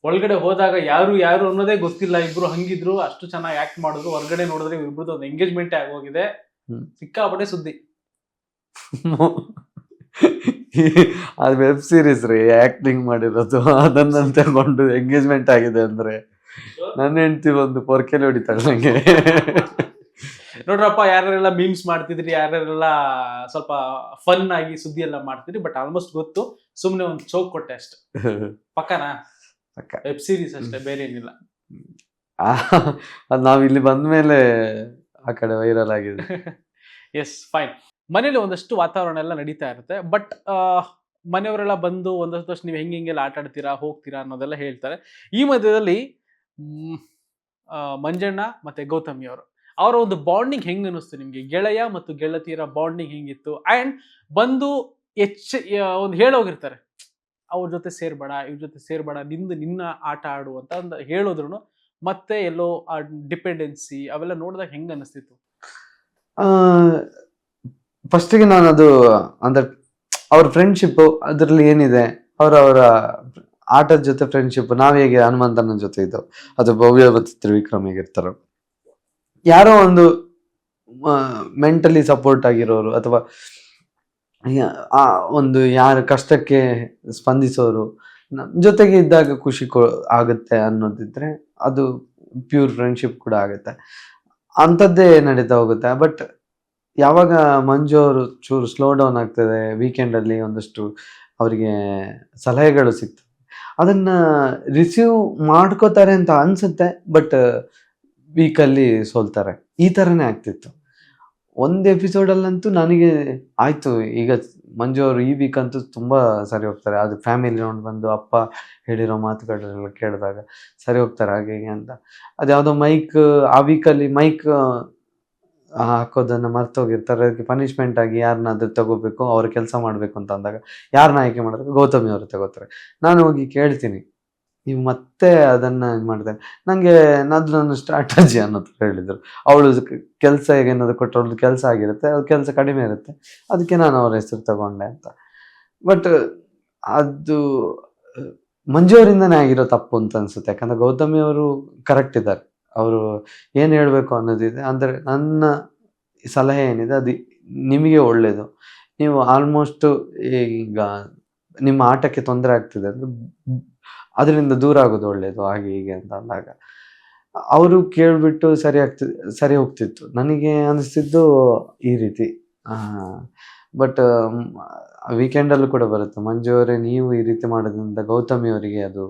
[SPEAKER 4] ಒಳಗಡೆ ಹೋದಾಗ ಯಾರು ಅನ್ನೋದೇ ಗೊತ್ತಿಲ್ಲ, ಇಬ್ರು ಹಂಗಿದ್ರು, ಅಷ್ಟು ಚೆನ್ನಾಗಿ ಆಕ್ಟ್ ಮಾಡಿದ್ರು. ಹೊರಗಡೆ ನೋಡಿದ್ರೆ ಇಬ್ರದ್ದು ಒಂದು ಎಂಗೇಜ್ಮೆಂಟ್ ಆಗೋಗಿದೆ, ಸಿಕ್ಕಾಪಟ್ಟೆ ಸುದ್ದಿ.
[SPEAKER 1] ಅದು ವೆಬ್ ಸೀರೀಸ್ ರೀ, ಆಕ್ಟಿಂಗ್ ಮಾಡಿರೋದು. ಅದನ್ನ ತಗೊಂಡು ಎಂಗೇಜ್ಮೆಂಟ್ ಆಗಿದೆ ಅಂದ್ರೆ ನನ್ನ ಹೆಂಡತಿ ಒಂದು ಪೊರ್ಕೆಲಿ ಹೊಡಿತಾಳೆ ನಂಗೆ.
[SPEAKER 4] ನೋಡ್ರಪ್ಪ, ಯಾರೆಲ್ಲ ಮೀಮ್ಸ್ ಮಾಡ್ತಿದ್ರಿ, ಯಾರೆಲ್ಲ ಸ್ವಲ್ಪ ಫನ್ ಆಗಿ ಸುದ್ದಿ ಎಲ್ಲ ಮಾಡ್ತಿದ್ರಿ, ಬಟ್ ಆಲ್ಮೋಸ್ಟ್ ಗೊತ್ತು, ಸುಮ್ನೆ ಒಂದು ಚೋಕ್ ಕೊಟ್ಟೆ ಅಷ್ಟೆ. ಪಕ್ಕನಾ? ವೆಬ್ ಸೀರೀಸ್ ಅಷ್ಟೇ, ಬೇರೆ ಏನಿಲ್ಲ.
[SPEAKER 1] ಅದು ನಾವು ಇಲ್ಲಿ ಬಂದ ಮೇಲೆ ಆ ಕಡೆ ವೈರಲ್ ಆಗಿದೆ.
[SPEAKER 4] Yes, fine. ಮನೇಲಿ ಒಂದಷ್ಟು ವಾತಾವರಣ ಎಲ್ಲ ನಡೀತಾ ಇರುತ್ತೆ, ಬಟ್ ಮನೆಯವರೆಲ್ಲ ಬಂದು ಒಂದಷ್ಟು ವರ್ಷ ನೀವು ಹೆಂಗೆಲ್ಲ ಆಟ ಆಡ್ತೀರಾ, ಹೋಗ್ತೀರಾ ಅನ್ನೋದೆಲ್ಲ ಹೇಳ್ತಾರೆ. ಈ ಮಧ್ಯದಲ್ಲಿ ಮಂಜಣ್ಣ ಮತ್ತೆ ಗೌತಮಿ ಅವರ ಒಂದು ಬಾಂಡಿಂಗ್ ಹೆಂಗ್ ಅನಿಸ್ತು ನಿಮ್ಗೆ? ಗೆಳೆಯ ಮತ್ತು ಗೆಳತಿಯರ ಬಾಂಡಿಂಗ್ ಹೆಂಗಿತ್ತು? ಅಂಡ್ ಬಂದು ಒಂದು ಹೇಳೋಗಿರ್ತಾರೆ, ಅವ್ರ ಜೊತೆ ಸೇರ್ಬೇಡ, ಇವ್ರ ಜೊತೆ ಸೇರ್ಬೇಡ, ನಿನ್ನ ಆಟ ಆಡು ಅಂತ ಹೇಳಿದ್ರು, ಮತ್ತೆ ಎಲ್ಲೋ ಆ ಡಿಪೆಂಡೆನ್ಸಿ ಅವೆಲ್ಲ ನೋಡಿದಾಗ ಹೆಂಗ್ ಅನಿಸ್ತಿತ್ತು?
[SPEAKER 1] ಫಸ್ಟಿಗೆ ನಾನು ಅದು ಅಂದ್ರೆ ಅವ್ರ ಫ್ರೆಂಡ್ಶಿಪ್ ಅದ್ರಲ್ಲಿ ಏನಿದೆ, ಅವರ ಆಟದ ಜೊತೆ ಫ್ರೆಂಡ್ಶಿಪ್, ನಾವ್ ಹೇಗೆ ಹನುಮಂತನ ಜೊತೆ ಇದ್ದವು, ಅದು ಭವ್ಯ ಮತ್ತು ತ್ರಿವಿಕ್ರಮ್ ಹೇಗಿರ್ತಾರೋ, ಯಾರೋ ಒಂದು ಮೆಂಟಲಿ ಸಪೋರ್ಟ್ ಆಗಿರೋರು, ಅಥವಾ ಒಂದು ಯಾರ ಕಷ್ಟಕ್ಕೆ ಸ್ಪಂದಿಸೋರು ನಮ್ಮ ಜೊತೆಗೆ ಇದ್ದಾಗ ಖುಷಿ ಆಗುತ್ತೆ ಅನ್ನೋದಿದ್ರೆ ಅದು ಪ್ಯೂರ್ ಫ್ರೆಂಡ್ಶಿಪ್ ಕೂಡ ಆಗುತ್ತೆ. ಅಂಥದ್ದೇ ನಡೀತಾ ಹೋಗುತ್ತೆ. ಬಟ್ ಯಾವಾಗ ಮಂಜು ಅವರು ಚೂರು ಸ್ಲೋ ಡೌನ್ ಆಗ್ತದೆ, ವೀಕೆಂಡಲ್ಲಿ ಒಂದಷ್ಟು ಅವರಿಗೆ ಸಲಹೆಗಳು ಸಿಗ್ತದೆ, ಅದನ್ನು ರಿಸೀವ್ ಮಾಡ್ಕೋತಾರೆ ಅಂತ ಅನಿಸುತ್ತೆ, ಬಟ್ ವೀಕಲ್ಲಿ ಸೋಲ್ತಾರೆ. ಈ ಥರನೇ ಆಗ್ತಿತ್ತು. ಒಂದು ಎಪಿಸೋಡಲ್ಲಂತೂ ನನಗೆ ಆಯಿತು, ಈಗ ಮಂಜು ಅವರು ಈ ವೀಕ್ ಅಂತೂ ತುಂಬ ಸರಿ ಹೋಗ್ತಾರೆ, ಅದು ಫ್ಯಾಮಿಲಿ ನೋಡಿ ಬಂದು ಅಪ್ಪ ಹೇಳಿರೋ ಮಾತುಗಳೆಲ್ಲ ಕೇಳಿದಾಗ ಸರಿ ಹೋಗ್ತಾರೆ ಹಾಗೆ ಹೀಗೆ ಅಂತ. ಅದು ಯಾವುದೋ ಆ ವೀಕಲ್ಲಿ ಮೈಕ್ ಹಾಕೋದನ್ನು ಮರ್ತೋಗಿರ್ತಾರೆ. ಅದಕ್ಕೆ ಪನಿಷ್ಮೆಂಟ್ ಆಗಿ ಯಾರನ್ನಾದ್ರೂ ತಗೋಬೇಕು, ಅವ್ರ ಕೆಲಸ ಮಾಡಬೇಕು ಅಂತ ಅಂದಾಗ ಯಾರನ್ನ ಆಯ್ಕೆ ಮಾಡಿದ್ರೆ ಗೌತಮಿ ಅವರು ತಗೋತಾರೆ. ನಾನು ಹೋಗಿ ಕೇಳ್ತೀನಿ, ನೀವು ಮತ್ತೆ ಅದನ್ನು ಇದು ಮಾಡ್ತೇನೆ, ನನಗೆ ನನ್ನ ಸ್ಟ್ರಾಟಜಿ ಅನ್ನೋ ಥರ ಹೇಳಿದರು. ಅವಳು ಕೆಲಸ ಏನಾದ್ರು ಕೊಟ್ಟರು, ಅವ್ರದ್ದು ಕೆಲಸ ಆಗಿರುತ್ತೆ, ಅದು ಕೆಲಸ ಕಡಿಮೆ ಇರುತ್ತೆ, ಅದಕ್ಕೆ ನಾನು ಅವ್ರ ಹೆಸರು ತಗೊಂಡೆ ಅಂತ. ಬಟ್ ಅದು ಮಂಜು ಅವರಿಂದನೇ ಆಗಿರೋ ತಪ್ಪು ಅಂತ ಅನಿಸುತ್ತೆ. ಯಾಕಂದರೆ ಗೌತಮಿ ಅವರು ಕರೆಕ್ಟ್ ಇದ್ದಾರೆ, ಅವರು ಏನು ಹೇಳಬೇಕು ಅನ್ನೋದಿದೆ. ಅಂದರೆ ನನ್ನ ಸಲಹೆ ಏನಿದೆ ಅದು ನಿಮಗೆ ಒಳ್ಳೆಯದು. ನೀವು ಆಲ್ಮೋಸ್ಟು ಈಗ ನಿಮ್ಮ ಆಟಕ್ಕೆ ತೊಂದರೆ ಆಗ್ತಿದೆ ಅಂದರೆ ಅದರಿಂದ ದೂರ ಆಗೋದು ಒಳ್ಳೆಯದು, ಹಾಗೆ ಹೀಗೆ ಅಂತ ಅಂದಾಗ ಅವರು ಕೇಳಿಬಿಟ್ಟು ಸರಿ ಹೋಗ್ತಿತ್ತು. ನನಗೆ ಅನಿಸ್ತಿದ್ದು ಈ ರೀತಿ. ಬಟ್ ವೀಕೆಂಡಲ್ಲೂ ಕೂಡ ಬರುತ್ತೆ, ಮಂಜು ಅವರೇ ನೀವು ಈ ರೀತಿ ಮಾಡೋದ್ರಿಂದ ಗೌತಮಿ ಅವರಿಗೆ ಅದು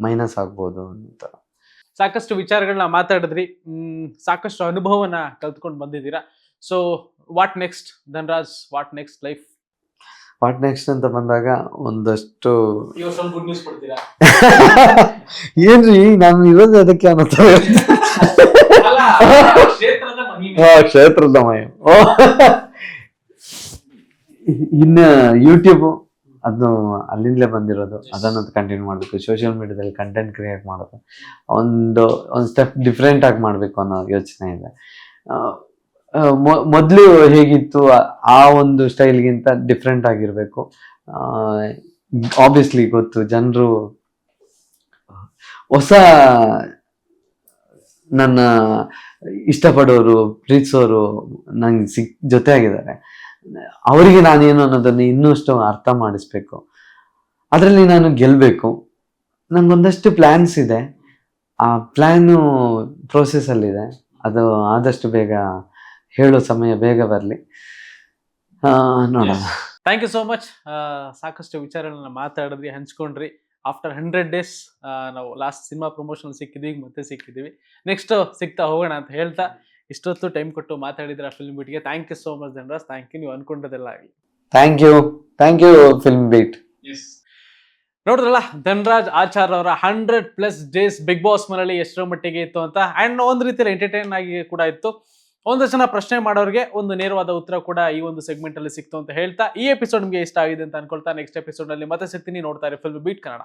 [SPEAKER 1] ಮೈನಸ್ ಆಗ್ಬೋದು ಅಂತ.
[SPEAKER 4] ಸಾಕಷ್ಟು ವಿಚಾರಗಳನ್ನ ಮಾತಾಡಿದ್ರಿ, ಸಾಕಷ್ಟು ಅನುಭವನ ಕಲ್ತ್ಕೊಂಡು ಬಂದಿದ್ದೀರಾ. So what next Dhanraj, what next life?
[SPEAKER 1] What next ಅಂತ ಬಂದಾಗ ಒಂದಷ್ಟು
[SPEAKER 4] ಇವತ್ತು ಗುಡ್ ನ್ಯೂಸ್ ಕೊಡ್ತೀರಾ?
[SPEAKER 1] ಏನ್ರಿ ನಾನು ಇರೋದು ಅದಕ್ಕೆ ಅನ್ನೋ ಥರ
[SPEAKER 4] ಅಲ್ಲ, ಕ್ಷೇತ್ರದ ಮಹಿಮೆ.
[SPEAKER 1] ಕ್ಷೇತ್ರದ ಮಯ. ಇನ್ನ ಯೂಟ್ಯೂಬ್ ಅದು ಅಲ್ಲಿಂದಲೇ ಬಂದಿರೋದು, ಅದನ್ನು ಕಂಟಿನ್ಯೂ ಮಾಡಬೇಕು. ಸೋಷಿಯಲ್ ಮೀಡಿಯಾದಲ್ಲಿ ಕಂಟೆಂಟ್ ಕ್ರಿಯೇಟ್ ಮಾಡೋದು ಒಂದು ಸ್ಟೆಪ್ ಡಿಫ್ರೆಂಟ್ ಆಗಿ ಮಾಡಬೇಕು ಅನ್ನೋ ಯೋಚನೆ ಇದೆ. ಮೊದಲು ಹೇಗಿತ್ತು ಆ ಒಂದು ಸ್ಟೈಲ್ಗಿಂತ ಡಿಫ್ರೆಂಟ್ ಆಗಿರಬೇಕು. ಆಬ್ವಿಯಸ್ಲಿ ಗೊತ್ತು, ಜನರು ಹೊಸ ನನ್ನ ಇಷ್ಟಪಡೋರು, ಪ್ರೀತಿಸೋರು ನಂಗೆ ಜೊತೆ ಆಗಿದ್ದಾರೆ. ಅವರಿಗೆ ನಾನೇನು ಅನ್ನೋದನ್ನು ಇನ್ನಷ್ಟು ಅರ್ಥ ಮಾಡಿಸ್ಬೇಕು, ಅದರಲ್ಲಿ ನಾನು ಗೆಲ್ಲಬೇಕು. ನಂಗೊಂದಷ್ಟು ಪ್ಲ್ಯಾನ್ಸ್ ಇದೆ, ಆ ಪ್ಲ್ಯಾನು ಪ್ರೋಸೆಸ್ಸಲ್ಲಿದೆ. ಅದು ಆದಷ್ಟು ಬೇಗ ಹೇಳೋ ಸಮಯ ಬೇಗ ಬರಲಿ, ನೋಡೋಣ.
[SPEAKER 4] Thank you so much. ಸಾಕಷ್ಟು ವಿಚಾರಗಳನ್ನ ಮಾತಾಡಿದ್ರಿ, ಹಂಚ್ಕೊಂಡ್ರಿ. ಆಫ್ಟರ್ 100 days ನಾವು ಲಾಸ್ಟ್ ಸಿನಿಮಾ ಪ್ರಮೋಷನ್ ಸಿಕ್ಕಿದ್ವಿ, ಈಗ ಮತ್ತೆ ಸಿಕ್ಕಿದ್ದೀವಿ. ನೆಕ್ಸ್ಟ್ ಸಿಗ್ತಾ ಹೋಗೋಣ ಅಂತ ಹೇಳ್ತಾ ಇಷ್ಟೊತ್ತು ಟೈಮ್ ಕೊಟ್ಟು ಮಾತಾಡಿದ್ರೆ ಫಿಲ್ಮ್ ಬೀಟ್ಗೆ thank you so much Dhanraj. Thank you, ನೀವು ಅನ್ಕೊಂಡದೆಲ್ಲ ಆಗಲಿ.
[SPEAKER 1] Thank you film beat.
[SPEAKER 4] ನೋಡಿದ್ರಲ್ಲ, ಧನರಾಜ್ ಆಚಾರ್ ಅವರ 100+ days ಬಿಗ್ ಬಾಸ್ ಮನೆಯಲ್ಲಿ ಎಷ್ಟರ ಮಟ್ಟಿಗೆ ಇತ್ತು ಅಂತ. ಅಂಡ್ ಒಂದು ರೀತಿಯಲ್ಲಿ ಎಂಟರ್ಟೈನ್ ಆಗಿ ಕೂಡ ಇತ್ತು. ಒಂದಷ್ಟು ಜನ ಪ್ರಶ್ನೆ ಮಾಡೋರಿಗೆ ಒಂದು ನೇರವಾದ ಉತ್ತರ ಕೂಡ ಈ ಒಂದು ಸೆಗ್ಮೆಂಟ್ ಅಲ್ಲಿ ಸಿಕ್ತು ಅಂತ ಹೇಳ್ತಾ, ಈ ಎಪಿಸೋಡ್ ನಿಮಗೆ ಇಷ್ಟ ಆಗಿದೆ ಅಂತ ಅನ್ಕೊಳ್ತಾ ನೆಕ್ಸ್ಟ್ ಎಪಿಸೋಡ್ ನಲ್ಲಿ ಮತ್ತೆ ಸಿಗ್ತೀನಿ. ನೋಡ್ತಾ ಇರಿ ಫಿಲ್ಮ್ ಬೀಟ್ ಕನ್ನಡ.